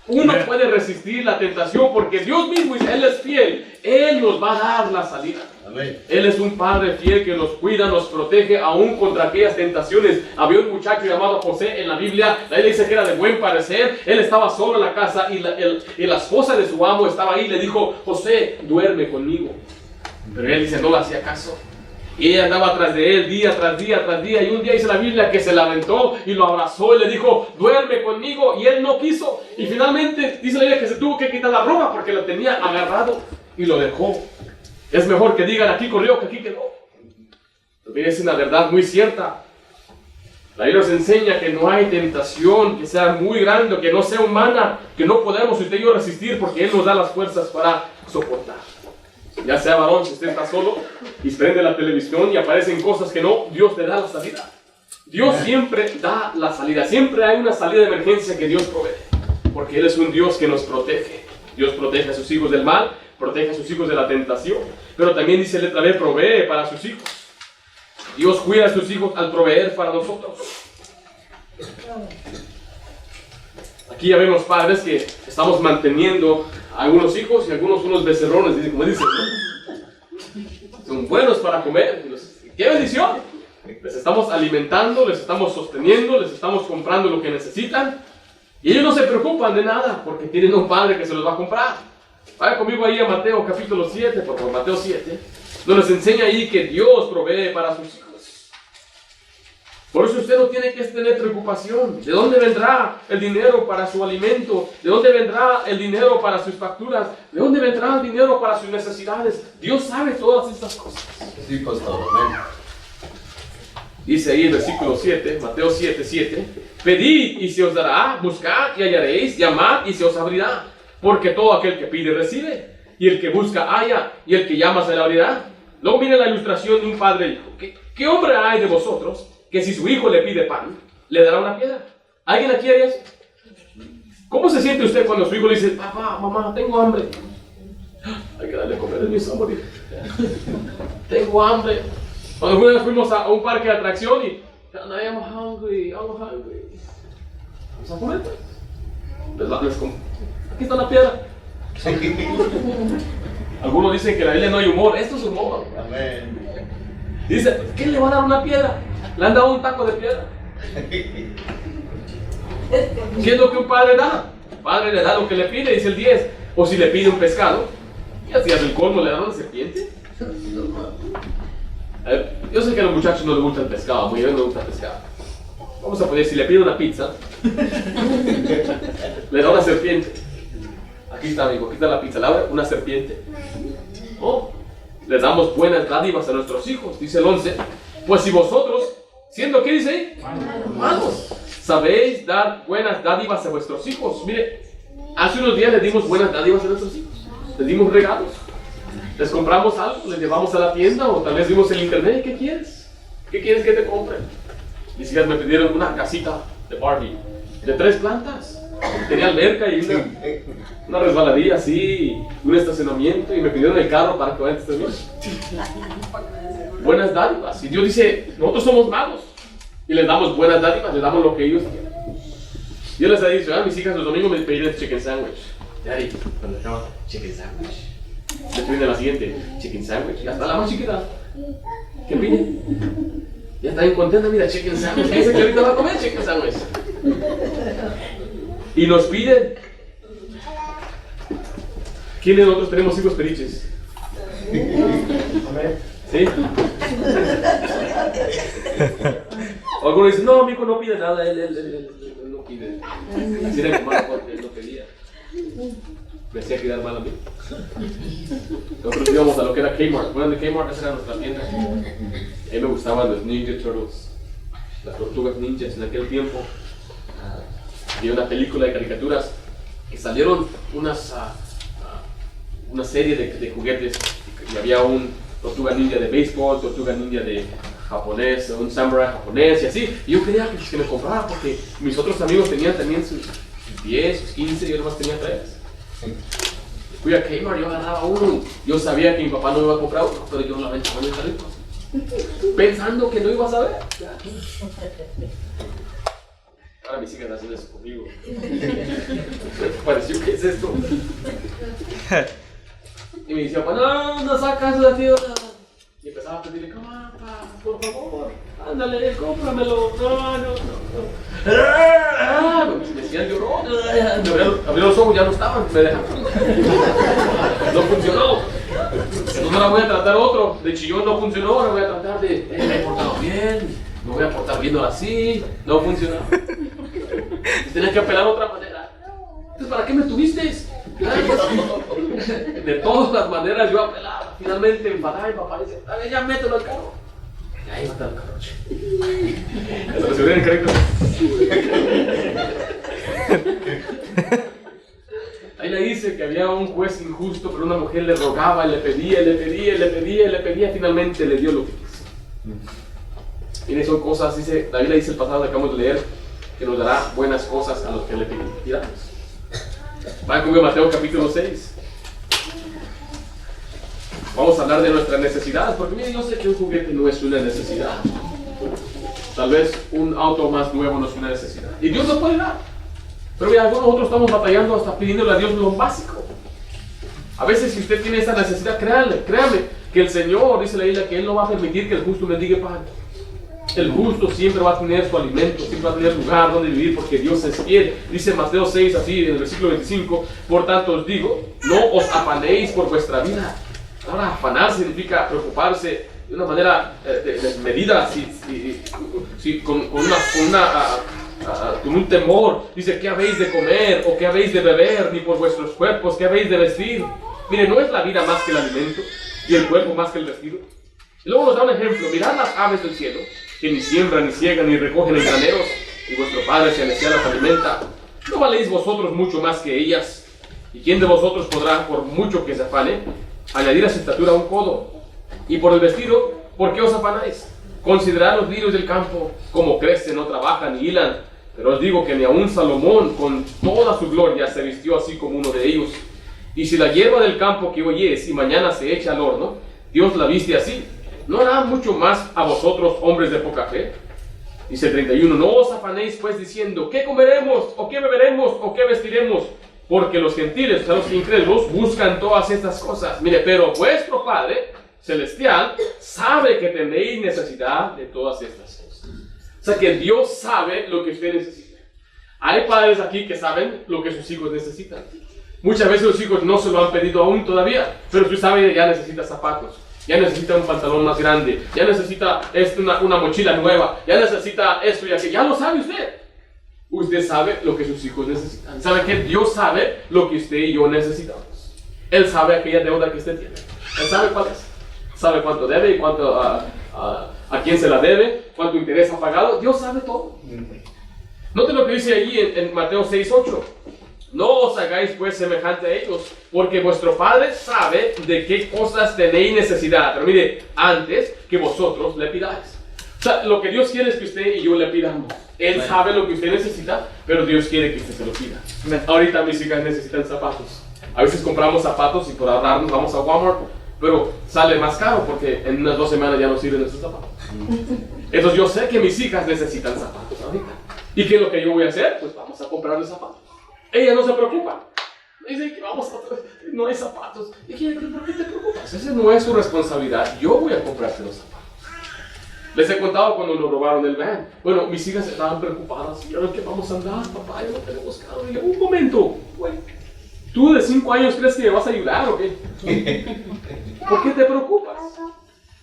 Uno puede resistir la tentación porque Dios mismo, Él es fiel. Él nos va a dar la salida. Amén. Él es un Padre fiel que nos cuida, nos protege aún contra aquellas tentaciones. Había un muchacho llamado José en la Biblia. La Biblia dice que era de buen parecer. Él estaba solo en la casa y la esposa de su amo estaba ahí. Le dijo, José, duerme conmigo. Pero él dice, no le hacía caso. Y ella andaba tras de él día tras día tras día. Y un día dice la Biblia que se le aventó y lo abrazó y le dijo, duerme conmigo. Y él no quiso. Y finalmente dice la Biblia que se tuvo que quitar la ropa porque lo tenía agarrado y lo dejó. Es mejor que digan aquí corrió que aquí quedó. Pero es una verdad muy cierta. La Biblia nos enseña que no hay tentación que sea muy grande, que no sea humana, que no podemos usted y yo resistir porque Él nos da las fuerzas para soportar. Ya sea varón, si usted está solo y prende la televisión y aparecen cosas que no, Dios te da la salida. Dios siempre da la salida. Siempre hay una salida de emergencia que Dios provee. Porque Él es un Dios que nos protege. Dios protege a sus hijos del mal, protege a sus hijos de la tentación. Pero también dice letra B, provee para sus hijos. Dios cuida a sus hijos al proveer para nosotros. Aquí ya vemos padres que estamos manteniendo a algunos hijos y algunos unos becerrones, como dicen, ¿no? Son buenos para comer. ¡Qué bendición! Les estamos alimentando, les estamos sosteniendo, les estamos comprando lo que necesitan. Y ellos no se preocupan de nada porque tienen un padre que se los va a comprar. Vaya conmigo ahí a Mateo capítulo 7, por favor, Mateo 7. Nos enseña ahí que Dios provee para sus hijos. Por eso usted no tiene que tener preocupación. ¿De dónde vendrá el dinero para su alimento? ¿De dónde vendrá el dinero para sus facturas? ¿De dónde vendrá el dinero para sus necesidades? Dios sabe todas estas cosas. Sí, pastor, amén. Dice ahí el versículo 7, Mateo 7, 7. Pedid y se os dará, buscad y hallaréis, llamad y se os abrirá. Porque todo aquel que pide recibe, y el que busca halla, y el que llama se le abrirá. Luego viene la ilustración de un padre e hijo. ¿Qué hombre hay de vosotros que si su hijo le pide pan, le dará una piedra? ¿Alguien aquí haría eso? ¿Cómo se siente usted cuando su hijo le dice, papá, mamá, tengo hambre? Hay que darle a comer, mi amor. Tengo hambre. Cuando una vez fuimos a un parque de atracción y I am hungry, I'm hungry. Vamos a comer, pues. Aquí está la piedra. Algunos dicen que en la Biblia no hay humor. Esto es humor. Amén. Dice, ¿quién le va a dar una piedra? Le han dado un taco de piedra. ¿Qué es lo que un padre da? El padre le da lo que le pide, dice el 10. O si le pide un pescado, y así hace el colmo, le dan una serpiente. Yo sé que a los muchachos no les gusta el pescado, muy bien, no les gusta el pescado. Vamos a poner, si le pide una pizza, le da una serpiente. Aquí está, amigo, aquí está la pizza, le abre una serpiente. Oh, les damos buenas dádivas a nuestros hijos, dice el 11. Pues si vosotros, siendo, ¿qué dice ahí? Malos, sabéis dar buenas dádivas a vuestros hijos. Mire, hace unos días les dimos buenas dádivas a nuestros hijos. Les dimos regalos. Les compramos algo, les llevamos a la tienda o tal vez vimos en internet. ¿Qué quieres? ¿Qué quieres que te compre? Mis hijas me pidieron una casita de Barbie de 3 plantas. Tenía alberca y una resbaladilla así, un estacionamiento, y me pidieron el carro para que vayan a estacionar. Buenas dádivas. Y Dios dice, nosotros somos malos y les damos buenas dádivas, les damos lo que ellos quieren. Yo les he dicho, mis hijas los domingos me piden chicken sandwich. Daddy, cuando acaban, chicken sandwich. Le piden la siguiente, chicken sandwich. Y hasta la más chiquita, ¿qué pide? Ya está bien contenta, mira, chicken sandwich. Dice que ahorita va a comer chicken sandwich. Y nos piden. ¿Quiénes de nosotros tenemos hijos periches? ¿Sí? O algunos dicen, no, mi hijo no pide nada, él no pide. Así era mi mamá porque él no pedía. Me hacía quedar mal a mí. Nosotros íbamos a lo que era Kmart. Bueno, de Kmart, esa era nuestra tienda. A mí me gustaban los Ninja Turtles, las tortugas ninjas en aquel tiempo. Había una película de caricaturas y salieron una serie de juguetes. Y había un tortuga ninja de béisbol, tortuga ninja de japonés, un samurai japonés y así. Y yo quería que me comprara porque mis otros amigos tenían también sus 10, sus 15, yo nomás tenía 3. Fui a Kmart, yo agarraba uno. Yo sabía que mi papá no me iba a comprar uno, pero yo lo aventaba en el carrito, pensando que no iba a saber. Ahora mis hijas hacen eso conmigo. Me pareció, ¿qué es esto? Y me decía, papá, no sacas de aquí. Y empezaba a pedirle, papá, por favor, ándale, cómpramelo. No. Me decían, lloró. Me abrió los ojos, ya no estaban, me dejaron. No funcionó. Entonces ahora voy a tratar otro. De chillón no funcionó, ahora voy a tratar de, me he portado bien, me voy a portar viendo así. No funcionó. Tienes que apelar de otra manera. Entonces, ¿para qué me tuviste? De todas las maneras yo apelaba. Finalmente enfadaba y papá dice, a ver, ya mételo al carro. Ahí mata al carro. Eso lo subieron en crédito. Ahí le dice que había un juez injusto, pero una mujer le rogaba, le pedía, finalmente le dio lo que quiso. Miren, son cosas, dice, la Biblia dice el pasado que acabamos de leer, que nos dará buenas cosas a los que le pidamos. Vayan conmigo a Mateo capítulo 6. Vamos a hablar de nuestras necesidades, porque miren, yo sé que un juguete no es una necesidad. Tal vez un auto más nuevo no es una necesidad. Y Dios nos puede dar. Pero mira, algunos nosotros estamos batallando hasta pidiéndole a Dios lo básico. A veces si usted tiene esa necesidad, créame que el Señor, dice la Biblia, que Él no va a permitir que el justo mendigue pan. El justo siempre va a tener su alimento, siempre va a tener lugar donde vivir porque Dios es fiel. Dice Mateo 6 así en el versículo 25, por tanto os digo, no os afanéis por vuestra vida. Ahora afanar significa preocuparse de una manera desmedida, con un temor. Dice, ¿qué habéis de comer o qué habéis de beber? Ni por vuestros cuerpos, ¿qué habéis de vestir? Mire, ¿no es la vida más que el alimento y el cuerpo más que el vestido? Y luego nos da un ejemplo, mirad las aves del cielo, que ni siembran, ni ciegan, ni recogen en graneros, y vuestro Padre celestial las alimenta. ¿No valéis vosotros mucho más que ellas? ¿Y quién de vosotros podrá, por mucho que se afane, añadir a su estatura un codo? Y por el vestido, ¿por qué os afanáis? Considerad los lirios del campo, como crecen, no trabajan ni hilan. Pero os digo que ni aun Salomón, con toda su gloria, se vistió así como uno de ellos. Y si la hierba del campo que hoy es y mañana se echa al horno, Dios la viste así, ¿no hará mucho más a vosotros, hombres de poca fe? Dice el 31, no os afanéis pues diciendo, ¿qué comeremos? ¿O qué beberemos? ¿O qué vestiremos? Porque los gentiles, o sea, los incrédulos, buscan todas estas cosas. Mire, pero vuestro Padre Celestial sabe que tenéis necesidad de todas estas cosas. O sea, que Dios sabe lo que usted necesita. Hay padres aquí que saben lo que sus hijos necesitan. Muchas veces los hijos no se lo han pedido aún todavía, pero usted sabe que ya necesita zapatos, ya necesita un pantalón más grande, ya necesita una mochila nueva, ya necesita esto y aquello. Ya lo sabe usted. Usted sabe lo que sus hijos necesitan. Sabe que Dios sabe lo que usted y yo necesitamos. Él sabe aquella deuda que usted tiene. Él sabe cuál es. Sabe cuánto debe y cuánto a quién se la debe, cuánto interés ha pagado. Dios sabe todo. Note lo que dice allí en Mateo 6:8. No os hagáis pues semejante a ellos, porque vuestro Padre sabe de qué cosas tenéis necesidad. Pero mire, antes que vosotros le pidáis. O sea, lo que Dios quiere es que usted y yo le pidamos. Él sabe lo que usted necesita, pero Dios quiere que usted se lo pida. Ahorita mis hijas necesitan zapatos. A veces compramos zapatos y por ahorrarnos vamos a Walmart, pero sale más caro porque en unas 2 semanas ya no sirven esos zapatos. Entonces yo sé que mis hijas necesitan zapatos ahorita. ¿Y qué es lo que yo voy a hacer? Pues vamos a comprarles zapatos. Ella no se preocupa. Dice que vamos a... no hay zapatos. ¿Y por qué te preocupas? Esa no es su responsabilidad. Yo voy a comprarte los zapatos. Les he contado cuando nos robaron el van. Bueno, mis hijas estaban preocupadas. ¿Y ahora qué vamos a andar, papá? Ya no tenemos carro. Y yo, un momento, güey. ¿Tú de 5 años crees que me vas a ayudar o qué? ¿Por qué te preocupas?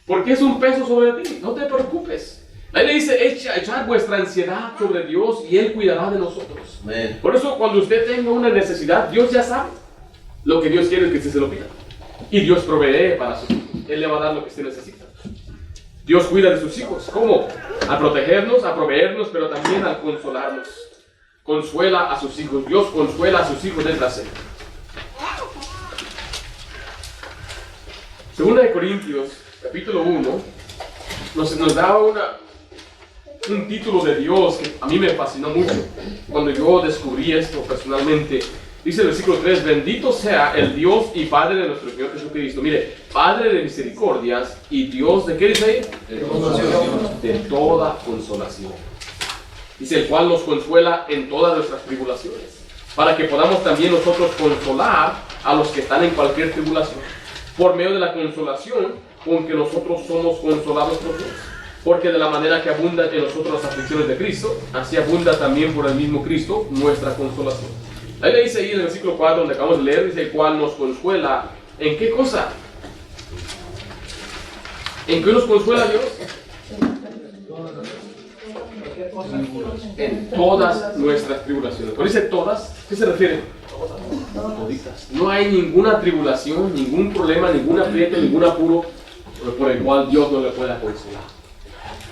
Porque es un peso sobre ti. No te preocupes. Ahí le dice, echad vuestra ansiedad sobre Dios y Él cuidará de nosotros. Amén. Por eso cuando usted tenga una necesidad, Dios ya sabe. Lo que Dios quiere es que usted se lo pida. Y Dios provee para sus hijos. Él le va a dar lo que usted necesita. Dios cuida de sus hijos. ¿Cómo? A protegernos, a proveernos, pero también al consolarnos. Consuela a sus hijos. Dios consuela a sus hijos de placer. Segunda de Corintios, capítulo 1, nos da un título de Dios que a mí me fascinó mucho cuando yo descubrí esto personalmente. Dice el versículo 3, bendito sea el Dios y Padre de nuestro Señor Jesucristo. Mire, Padre de misericordias y Dios de, ¿qué dice ahí? De consolación. De toda consolación. Dice, el cual nos consuela en todas nuestras tribulaciones, para que podamos también nosotros consolar a los que están en cualquier tribulación, por medio de la consolación con que nosotros somos consolados por Dios. Porque de la manera que abundan en nosotros las aflicciones de Cristo, así abunda también por el mismo Cristo nuestra consolación. Ahí le dice ahí en el versículo 4, donde acabamos de leer, dice, el cual nos consuela. ¿En qué cosa? ¿En qué nos consuela Dios? En todas nuestras tribulaciones. Cuando dice todas, ¿qué se refiere? Toditas. No hay ninguna tribulación, ningún problema, ningún aprieto, ningún apuro por el cual Dios no le pueda consolar.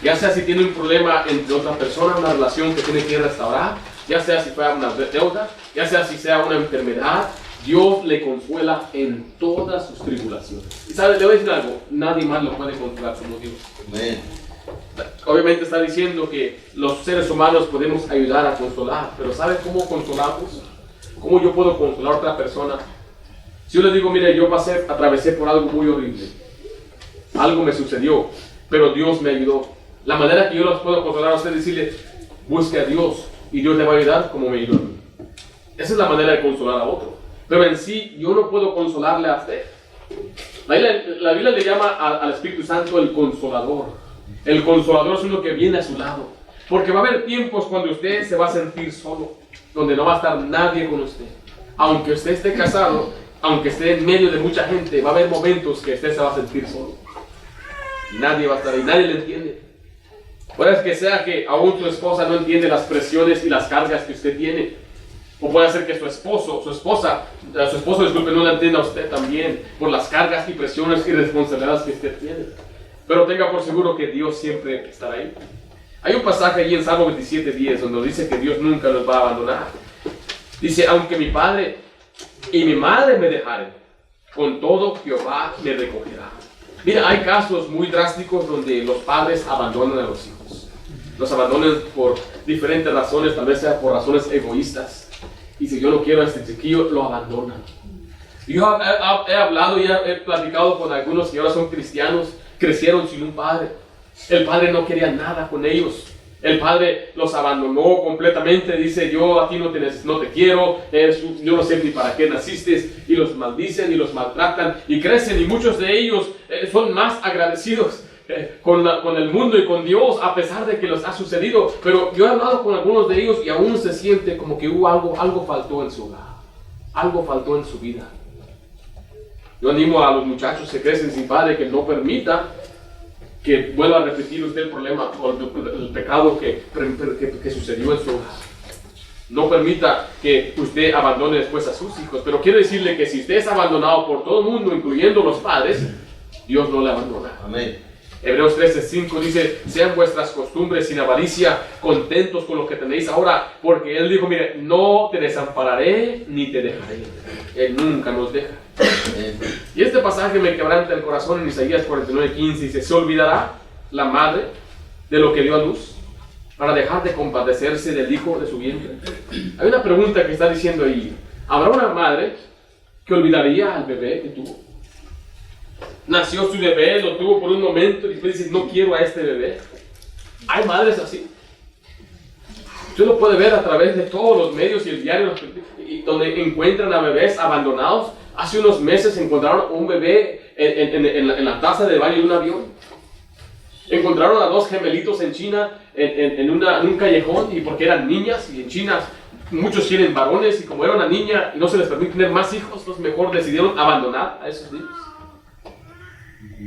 Ya sea si tiene un problema entre otra persona, una relación que tiene que restaurar, ya sea si fue una deuda, ya sea si sea una enfermedad, Dios le consuela en todas sus tribulaciones. Y sabe, le voy a decir algo, nadie más lo puede consolar como Dios. Amén. Obviamente está diciendo que los seres humanos podemos ayudar a consolar, pero ¿sabe cómo consolamos? ¿Cómo yo puedo consolar a otra persona? Si yo le digo, mire, yo atravesé por algo muy horrible, algo me sucedió, pero Dios me ayudó. La manera que yo los puedo consolar a usted es decirle, busque a Dios y Dios le va a ayudar como me ayudó a mí. Esa es la manera de consolar a otro. Pero en sí, yo no puedo consolarle a usted. La Biblia le llama al Espíritu Santo el Consolador. El Consolador es uno que viene a su lado. Porque va a haber tiempos cuando usted se va a sentir solo, donde no va a estar nadie con usted. Aunque usted esté casado, aunque esté en medio de mucha gente, va a haber momentos que usted se va a sentir solo. Y nadie va a estar ahí, nadie le entiende. Puede que sea que aún su esposa no entiende las presiones y las cargas que usted tiene. O puede ser que su esposo, disculpe, no la entienda a usted también por las cargas y presiones y responsabilidades que usted tiene. Pero tenga por seguro que Dios siempre estará ahí. Hay un pasaje allí en Salmo 27:10 donde dice que Dios nunca nos va a abandonar. Dice, aunque mi padre y mi madre me dejaren, con todo Jehová me recogerá. Mira, hay casos muy drásticos donde los padres abandonan a los hijos. Los abandonan por diferentes razones, tal vez sea por razones egoístas. Y si yo no quiero a este chiquillo, lo abandonan. Yo he hablado y he platicado con algunos que ahora son cristianos, crecieron sin un padre. El padre no quería nada con ellos. El padre los abandonó completamente. Dice, yo a ti no te quiero, yo no sé ni para qué naciste. Y los maldicen y los maltratan y crecen. Y muchos de ellos son más agradecidos con el mundo y con Dios, a pesar de que les ha sucedido. Pero yo he hablado con algunos de ellos y aún se siente como que hubo algo faltó en su hogar. Algo faltó en su vida. Yo animo a los muchachos que crecen sin padre que no permita que vuelva a repetir usted el problema o el pecado que sucedió en su hogar. No permita que usted abandone después a sus hijos. Pero quiero decirle que si usted es abandonado por todo el mundo, incluyendo los padres, Dios no le abandona. Amén. Hebreos 13:5 dice, sean vuestras costumbres sin avaricia, contentos con lo que tenéis ahora, porque Él dijo, mire, no te desampararé ni te dejaré. Él nunca nos deja. Y este pasaje me quebranta el corazón en Isaías 49:15, dice, ¿se olvidará la madre de lo que dio a luz para dejar de compadecerse del hijo de su vientre? Hay una pregunta que está diciendo ahí, ¿habrá una madre que olvidaría al bebé que tuvo? Nació su bebé, lo tuvo por un momento y después dice, no quiero a este bebé. Hay madres así. Usted lo puede ver a través de todos los medios y el diario, donde encuentran a bebés abandonados. Hace unos meses encontraron un bebé en la taza de baño de un avión. Encontraron a 2 gemelitos en China, en un callejón, y porque eran niñas, y en China muchos quieren varones, y como era una niña y no se les permite tener más hijos, pues mejor decidieron abandonar a esos niños.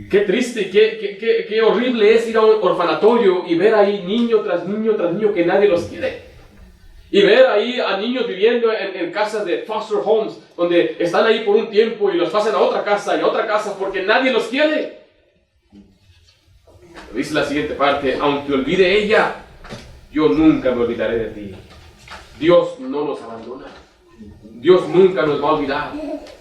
Qué triste, qué horrible es ir a un orfanatorio y ver ahí niño tras niño tras niño que nadie los quiere. Y ver ahí a niños viviendo en casas de foster homes, donde están ahí por un tiempo y los pasan a otra casa y a otra casa porque nadie los quiere. Dice la siguiente parte, aunque olvide ella, yo nunca me olvidaré de ti. Dios no nos abandona. Dios nunca nos va a olvidar.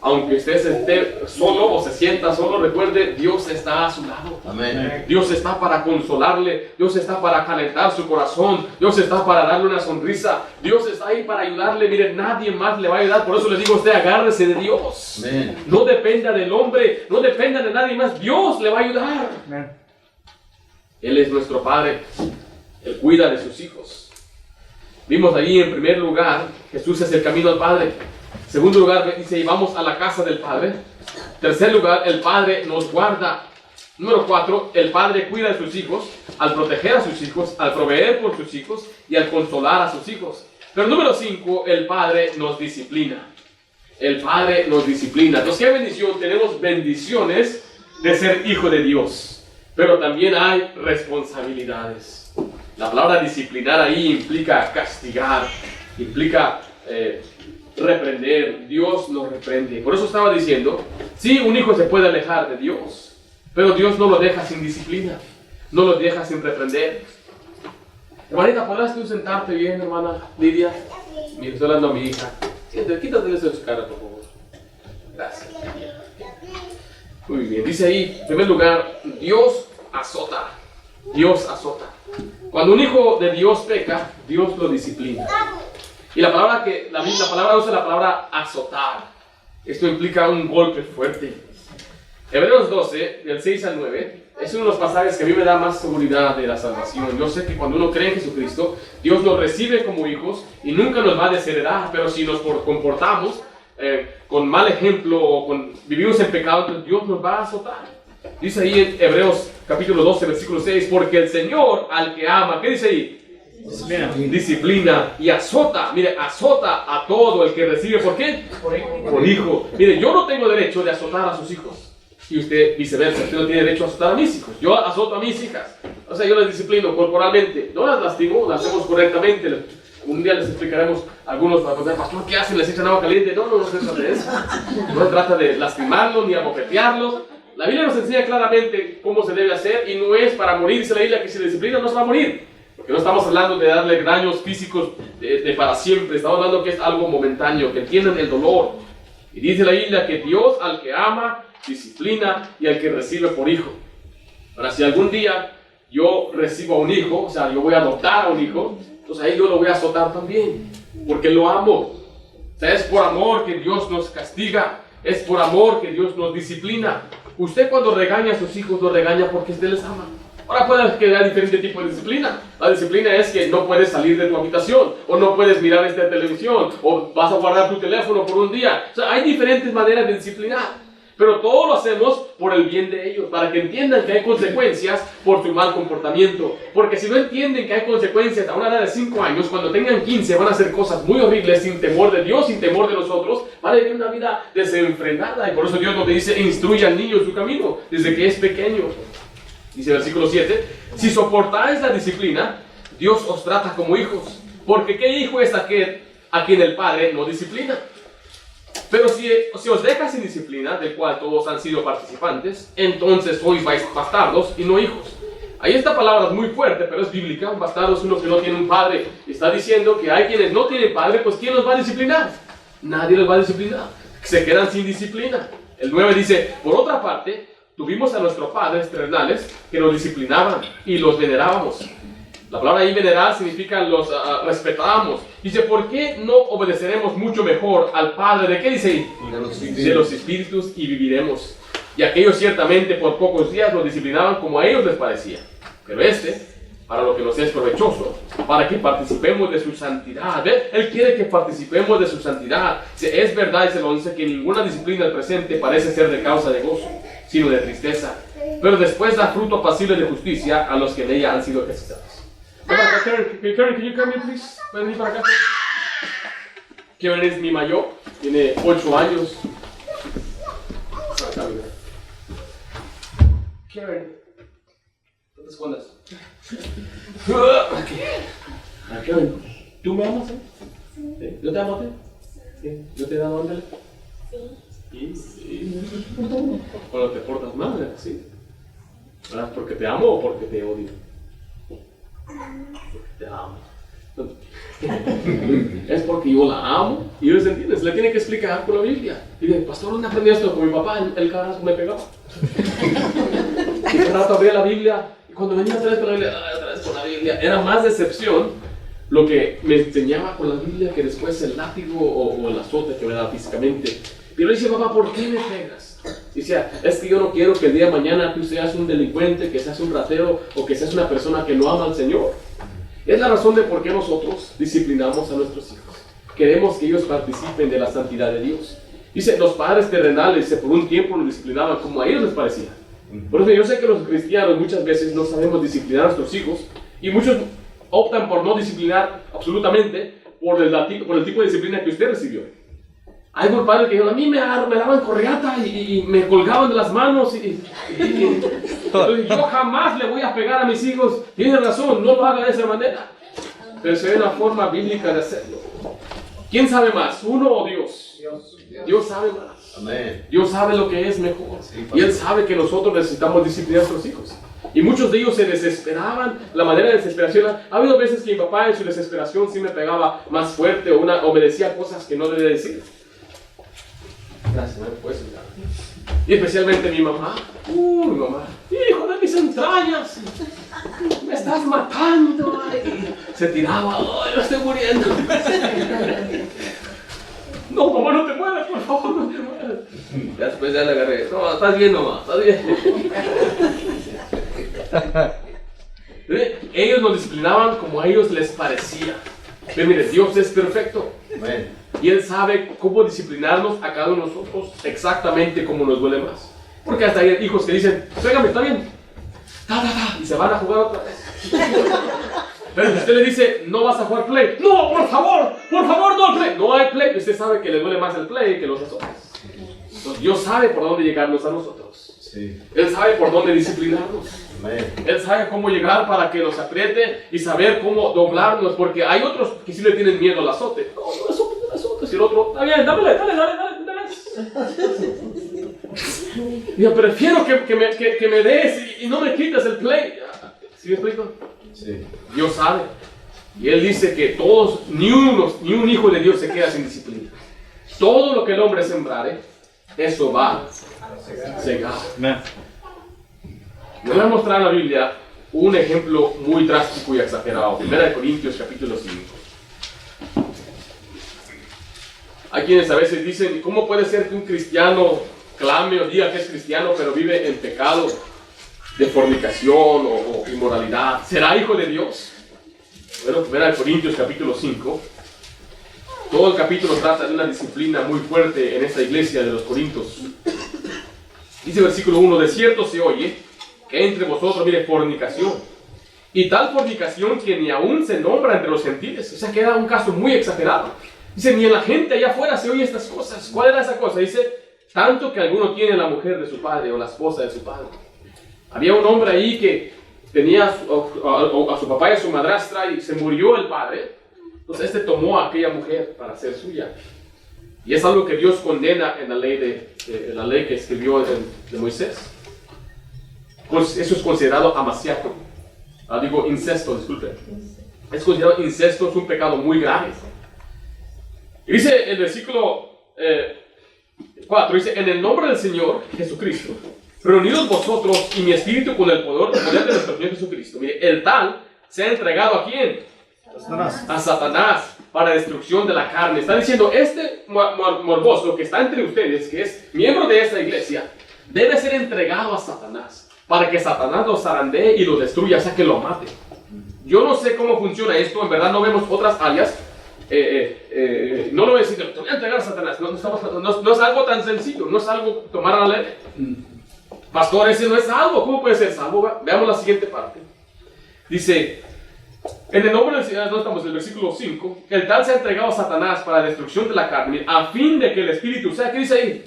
Aunque usted esté solo o se sienta solo, recuerde, Dios está a su lado. Amén. Dios está para consolarle. Dios está para calentar su corazón. Dios está para darle una sonrisa. Dios está ahí para ayudarle. Mire, nadie más le va a ayudar. Por eso le digo a usted, agárrese de Dios. Amén. No dependa del hombre. No dependa de nadie más. Dios le va a ayudar. Amén. Él es nuestro Padre. Él cuida de sus hijos. Vimos ahí en primer lugar, Jesús es el camino al Padre. Segundo lugar, dice, y vamos a la casa del Padre. Tercer lugar, el Padre nos guarda. Número 4, el Padre cuida de sus hijos, al proteger a sus hijos, al proveer por sus hijos y al consolar a sus hijos. Pero número 5, el Padre nos disciplina. El Padre nos disciplina. Entonces, ¿qué bendición? Tenemos bendiciones de ser hijo de Dios, pero también hay responsabilidades. La palabra disciplinar ahí implica castigar, implica reprender. Dios nos reprende. Por eso estaba diciendo, sí, un hijo se puede alejar de Dios, pero Dios no lo deja sin disciplina, no lo deja sin reprender. Hermanita, ¿podrás tú sentarte bien, hermana Lidia? Mira, estoy hablando a mi hija. Siéntate, quítate eso de su cara, por favor. Gracias. Muy bien, dice ahí, en primer lugar, Dios azota. Dios azota. Cuando un hijo de Dios peca, Dios lo disciplina. Y la palabra usa la palabra azotar. Esto implica un golpe fuerte. Hebreos 12, del 6 al 9, es uno de los pasajes que a mí me da más seguridad de la salvación. Yo sé que cuando uno cree en Jesucristo, Dios nos recibe como hijos y nunca nos va a desheredar. Pero si nos comportamos con mal ejemplo o vivimos en pecado, entonces Dios nos va a azotar. Dice ahí en Hebreos capítulo 12, versículo 6, porque el Señor al que ama, ¿qué dice ahí? Disciplina y azota. Mire, azota a todo el que recibe. ¿Por qué? Por hijo. Mire, yo no tengo derecho de azotar a sus hijos. Y usted viceversa, usted no tiene derecho a azotar a mis hijos. Yo azoto a mis hijas. O sea, yo las disciplino corporalmente. No las lastimo, las hacemos correctamente. Un día les explicaremos a algunos para preguntar, pastor, ¿qué hacen? ¿Les echan agua caliente? No se trata de eso. No se trata de lastimarlos ni abofetearlos. La Biblia nos enseña claramente cómo se debe hacer y no es para morir. Dice la Biblia que si disciplina no se va a morir. Porque no estamos hablando de darle daños físicos de para siempre. Estamos hablando que es algo momentáneo, que entiendan el dolor. Y dice la Biblia que Dios al que ama, disciplina y al que recibe por hijo. Ahora, si algún día yo recibo a un hijo, o sea, yo voy a adoptar a un hijo, entonces ahí yo lo voy a azotar también, porque lo amo. O sea, es por amor que Dios nos castiga. Es por amor que Dios nos disciplina. Usted cuando regaña a sus hijos, los regaña porque usted les ama. Ahora puede quedar diferente tipo de disciplina. La disciplina es que no puedes salir de tu habitación, o no puedes mirar esta televisión, o vas a guardar tu teléfono por un día. O sea, hay diferentes maneras de disciplinar. Pero todo lo hacemos por el bien de ellos, para que entiendan que hay consecuencias por su mal comportamiento. Porque si no entienden que hay consecuencias a una edad de 5 años, cuando tengan 15 van a hacer cosas muy horribles sin temor de Dios, sin temor de los otros, van a vivir una vida desenfrenada. Y por eso Dios nos dice, instruye al niño en su camino, desde que es pequeño. Dice el versículo 7, si soportáis la disciplina, Dios os trata como hijos. Porque ¿qué hijo es aquel a quien el Padre no disciplina? Pero si os deja sin disciplina, del cual todos han sido participantes, entonces sois bastardos y no hijos. Ahí esta palabra es muy fuerte, pero es bíblica. Un bastardo es uno que no tiene un padre. Está diciendo que hay quienes no tienen padre, pues ¿quién los va a disciplinar? Nadie los va a disciplinar. Se quedan sin disciplina. El 9 dice, por otra parte, tuvimos a nuestros padres terrenales que nos disciplinaban y los venerábamos. La palabra ahí venerar significa los respetábamos. Dice, ¿por qué no obedeceremos mucho mejor al Padre? ¿De qué dice ahí? De los espíritus y viviremos. Y aquellos ciertamente por pocos días nos disciplinaban como a ellos les parecía. Pero para lo que nos es provechoso, para que participemos de su santidad. ¿Ve? Él quiere que participemos de su santidad. Es verdad, dice el 11, que ninguna disciplina al presente parece ser de causa de gozo, sino de tristeza. Pero después da fruto apacible de justicia a los que en ella han sido ejercitados. Karen, can you come here, please? ¿Pueden venir para acá? Karen es mi mayor, tiene 8 años. Karen, ¿no te escondas? Karen, ¿tú me amas? ¿Sí? ¿Yo te amo a ti? ¿Sí? ¿Yo te he dado ándale? Sí. Sí. Cuando te portas mal, ¿sí? ¿Verdad? ¿Porque te amo o porque te odio? Te amo. Es porque yo la amo y ellos entienden, se le tiene que explicar con la Biblia. Y dice, pastor, ¿dónde aprendí esto? Con mi papá, el carajo me pegaba. Y un rato abría la Biblia y cuando venía otra vez con la Biblia, otra vez con la Biblia, era más decepción lo que me enseñaba con la Biblia que después el látigo o el azote que me daba físicamente. Pero dice, papá, ¿por qué me pegas? Y decía, es que yo no quiero que el día de mañana tú seas un delincuente, que seas un ratero o que seas una persona que no ama al Señor. Es la razón de por qué nosotros disciplinamos a nuestros hijos. Queremos que ellos participen de la santidad de Dios. Dice, los padres terrenales por un tiempo nos disciplinaban como a ellos les parecía. Por eso yo sé que los cristianos muchas veces no sabemos disciplinar a nuestros hijos y muchos optan por no disciplinar absolutamente por el tipo de disciplina que usted recibió. Hay por padres que a mí me daban correata y me colgaban de las manos entonces yo jamás le voy a pegar a mis hijos. Tiene razón, no lo haga de esa manera. Pero se ve una forma bíblica de hacerlo. ¿Quién sabe más, uno o Dios? Dios sabe más. Amén. Dios sabe lo que es mejor. Y Él sabe que nosotros necesitamos disciplinar a nuestros hijos. Y muchos de ellos se desesperaban. La manera de desesperación, ha habido veces que mi papá en su desesperación sí me pegaba más fuerte o me decía cosas que no debía decir. Gracias, pues, y especialmente mi mamá. Mi mamá. Hijo de mis entrañas, me estás matando. Ay. Se tiraba. Ay, me estoy muriendo. No, mamá, no te mueras, por favor, no te mueras. Ya después ya le agarré. No, estás bien, mamá, estás bien. Ellos nos disciplinaban como a ellos les parecía. Pero mire, Dios es perfecto. Amén. Y Él sabe cómo disciplinarnos a cada uno de nosotros exactamente como nos duele más. Porque hasta hay hijos que dicen, pégame, está bien. Y se van a jugar otra vez. Pero si usted le dice, no vas a jugar play. No, por favor, no play. No hay play. Usted sabe que le duele más el play que los azotes. Entonces Dios sabe por dónde llegarnos a nosotros. Sí. Él sabe por dónde disciplinarnos. Amén. Él sabe cómo llegar para que nos apriete y saber cómo doblarnos. Porque hay otros que sí le tienen miedo al azote. No azote. Y el otro, está bien, dale. Yo prefiero que me des y no me quites el play. ¿Sí me explico? Sí. Dios sabe. Y Él dice que todos, ni un hijo de Dios se queda sin disciplina. Todo lo que el hombre sembrare, eso va a cegar. Les voy a mostrar en la Biblia un ejemplo muy drástico y exagerado. 1 Corintios capítulo 5. Hay quienes a veces dicen, ¿cómo puede ser que un cristiano clame o diga que es cristiano, pero vive en pecado de fornicación o inmoralidad? ¿Será hijo de Dios? Bueno, 1 Corintios capítulo 5. Todo el capítulo trata de una disciplina muy fuerte en esta iglesia de los Corintios. Dice versículo 1, de cierto se oye que entre vosotros, mire, fornicación. Y tal fornicación que ni aún se nombra entre los gentiles. O sea, que era un caso muy exagerado. Dice, ni en la gente allá afuera se oye estas cosas. ¿Cuál era esa cosa? Dice, tanto que alguno tiene la mujer de su padre o la esposa de su padre. Había un hombre ahí que tenía a su papá y a su madrastra y se murió el padre. Entonces este tomó a aquella mujer para ser suya. Y es algo que Dios condena en la ley que escribió de Moisés. Pues eso es considerado amasiaco. Digo incesto, disculpe. Es considerado incesto, es un pecado muy grave. Y dice el versículo 4, dice, en el nombre del Señor Jesucristo, reunidos vosotros y mi espíritu con el poder de nuestro Señor Jesucristo. Mire, el tal se ha entregado ¿a quién? A Satanás para destrucción de la carne. Está diciendo, este morboso que está entre ustedes, que es miembro de esta iglesia, debe ser entregado a Satanás, para que Satanás lo zarandee y lo destruya, o sea, que lo mate. Yo no sé cómo funciona esto, en verdad no vemos otras áreas. No lo voy a decir, te voy a entregar a Satanás. No es algo tan sencillo, no es algo tomar a la ley. Pastor, ese no es salvo. ¿Cómo puede ser salvo? Veamos la siguiente parte. Dice, en el nombre del Señor, no estamos en el versículo 5, el tal se ha entregado a Satanás para la destrucción de la carne, a fin de que el espíritu, ¿qué dice ahí?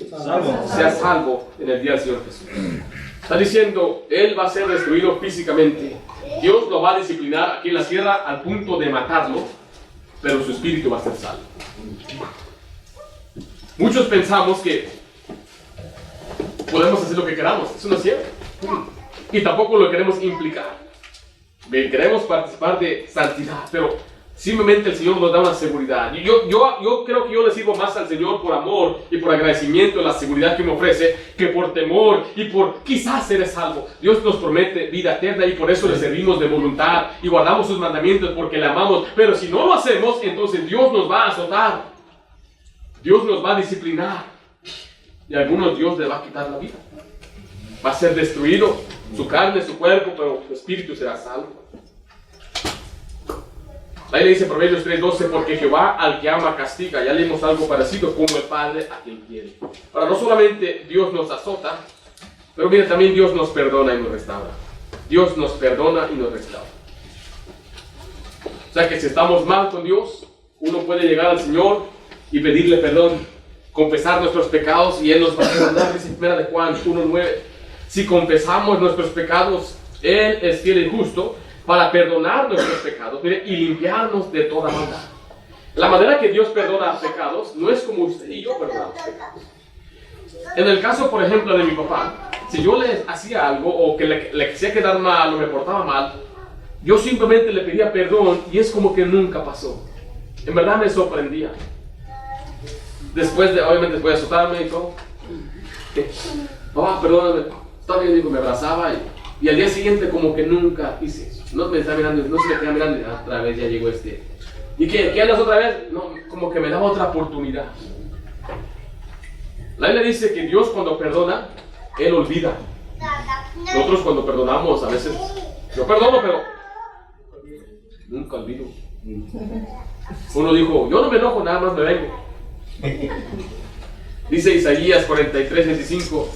Sea salvo en el día del Señor Jesús. Está diciendo, él va a ser destruido físicamente. Dios lo va a disciplinar aquí en la tierra al punto de matarlo, pero su espíritu va a ser salvo. Muchos pensamos que podemos hacer lo que queramos. Eso no es cierto. Y tampoco lo queremos implicar. Queremos participar de santidad, pero simplemente el Señor nos da una seguridad. Yo creo que yo le sirvo más al Señor por amor y por agradecimiento de la seguridad que me ofrece, que por temor y por quizás ser salvo. Dios nos promete vida eterna y por eso le servimos de voluntad y guardamos sus mandamientos porque le amamos. Pero si no lo hacemos, entonces Dios nos va a azotar. Dios nos va a disciplinar. Y a algunos Dios le va a quitar la vida. Va a ser destruido su carne, su cuerpo, pero su espíritu será salvo. Ahí le dice Proverbios 3:12, porque Jehová al que ama castiga. Ya leímos algo parecido, como el Padre a quien quiere. Ahora, no solamente Dios nos azota, pero mira, también Dios nos perdona y nos restaura. Dios nos perdona y nos restaura. O sea que si estamos mal con Dios, uno puede llegar al Señor y pedirle perdón, confesar nuestros pecados y Él nos va a perdonar. Dice 1 de Juan 1:9. Si confesamos nuestros pecados, Él es fiel y justo para perdonar nuestros pecados, mire, y limpiarnos de toda maldad. La manera que Dios perdona pecados no es como usted y yo perdonamos pecados. En el caso, por ejemplo, de mi papá, si yo le hacía algo o que le quisiera quedar mal o me portaba mal, yo simplemente le pedía perdón y es como que nunca pasó. En verdad me sorprendía. Obviamente después de azotarme y todo, perdóname, está bien, digo, me abrazaba y al día siguiente como que nunca hice eso. No se me queda mirando y otra vez ya llegó este. ¿Y qué andas otra vez? No, como que me daba otra oportunidad. La Biblia dice que Dios cuando perdona, Él olvida. Nosotros cuando perdonamos a veces, yo perdono, pero nunca olvido. Uno dijo, yo no me enojo, nada más me vengo. Dice Isaías 43:25,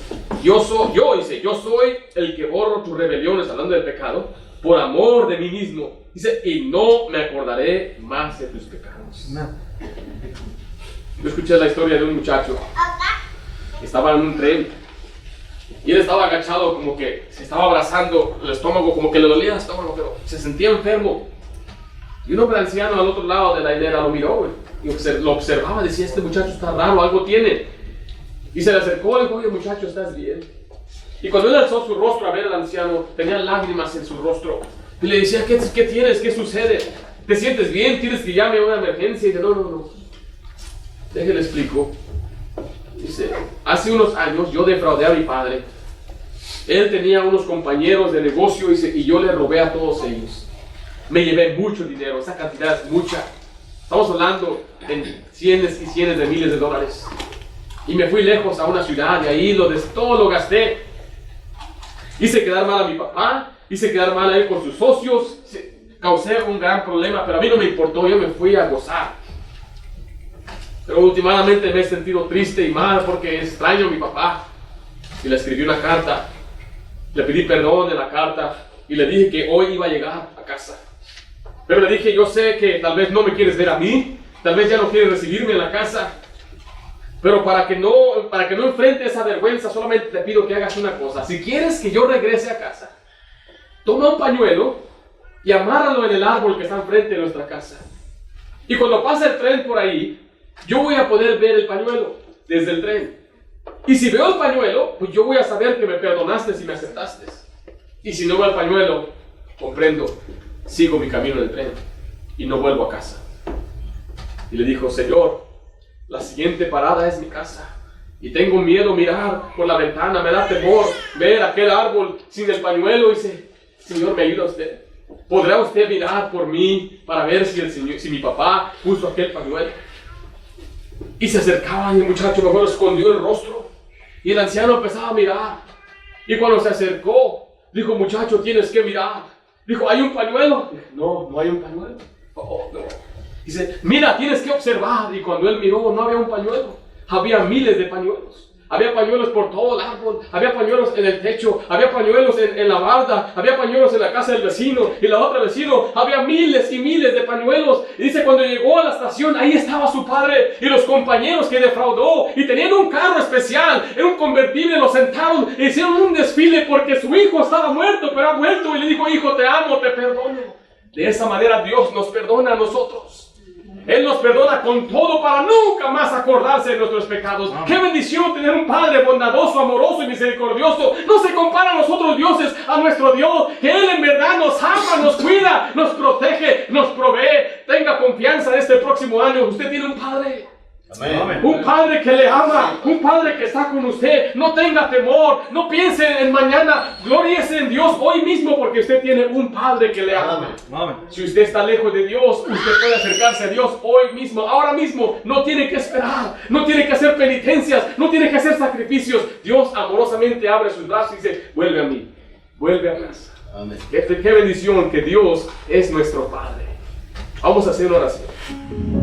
yo soy el que borro tus rebeliones, hablando del pecado, por amor de mí mismo. Dice, y no me acordaré más de tus pecados. Yo escuché la historia de un muchacho que estaba en un tren y él estaba agachado, como que se estaba abrazando el estómago, como que le dolía el estómago, pero se sentía enfermo. Y un hombre anciano al otro lado de la hilera lo miró y lo observaba, decía, este muchacho está raro, algo tiene. Y se le acercó y dijo, oye muchacho, ¿estás bien? Y cuando él alzó su rostro a ver al anciano, tenía lágrimas en su rostro. Y le decía, ¿qué tienes? ¿Qué sucede? ¿Te sientes bien? ¿Tienes que llame a una emergencia? Y dice, no. Déjale explico. Dice, hace unos años yo defraudé a mi padre. Él tenía unos compañeros de negocio y yo le robé a todos ellos. Me llevé mucho dinero, esa cantidad es mucha. Estamos hablando en cientos y cientos de miles de dólares. Y me fui lejos a una ciudad y ahí todo lo gasté. Hice quedar mal a mi papá, hice quedar mal a él con sus socios, causé un gran problema, pero a mí no me importó, yo me fui a gozar. Pero últimamente me he sentido triste y mal porque extraño a mi papá. Y le escribí una carta, le pedí perdón en la carta y le dije que hoy iba a llegar a casa. Pero le dije, yo sé que tal vez no me quieres ver a mí, tal vez ya no quieres recibirme en la casa. Pero para que no enfrente esa vergüenza, solamente te pido que hagas una cosa. Si quieres que yo regrese a casa, toma un pañuelo y amárralo en el árbol que está enfrente de nuestra casa. Y cuando pase el tren por ahí, yo voy a poder ver el pañuelo desde el tren. Y si veo el pañuelo, pues yo voy a saber que me perdonaste y me aceptaste. Y si no veo el pañuelo, comprendo, sigo mi camino en el tren y no vuelvo a casa. Y le dijo, Señor, la siguiente parada es mi casa. Y tengo miedo mirar por la ventana, me da temor ver aquel árbol sin el pañuelo. Y dice, Señor, me ayuda usted. ¿Podrá usted mirar por mí para ver si mi papá puso aquel pañuelo? Y se acercaba y el muchacho mejor escondió el rostro. Y el anciano empezaba a mirar. Y cuando se acercó, dijo, muchacho, tienes que mirar. Dijo, ¿hay un pañuelo? Dije, no, no hay un pañuelo. Oh, no. Dice, mira, tienes que observar. Y cuando él miró, no había un pañuelo. Había miles de pañuelos. Había pañuelos por todo el árbol. Había pañuelos en el techo. Había pañuelos en la barda. Había pañuelos en la casa del vecino. Y la otra vecino. Había miles y miles de pañuelos. Y dice, cuando llegó a la estación, ahí estaba su padre y los compañeros que defraudó. Y tenían un carro especial. Era un convertible. Lo sentaron e hicieron un desfile porque su hijo estaba muerto, pero ha vuelto. Y le dijo, hijo, te amo, te perdono. De esa manera Dios nos perdona a nosotros. Él nos perdona con todo para nunca más acordarse de nuestros pecados. ¡Qué bendición tener un Padre bondadoso, amoroso y misericordioso! No se compara a nosotros dioses, a nuestro Dios, que Él en verdad nos ama, nos cuida, nos protege, nos provee. Tenga confianza en este próximo año. Usted tiene un Padre. Amén. Un Padre que le ama, un Padre que está con usted. No tenga temor, no piense en mañana, glóriese en Dios hoy mismo porque usted tiene un Padre que le ama. Amén. Si usted está lejos de Dios, usted puede acercarse a Dios hoy mismo, ahora mismo. No tiene que esperar, no tiene que hacer penitencias, no tiene que hacer sacrificios. Dios amorosamente abre sus brazos y dice, vuelve a mí, vuelve a casa. Amén. Qué bendición que Dios es nuestro Padre. Vamos a hacer una oración.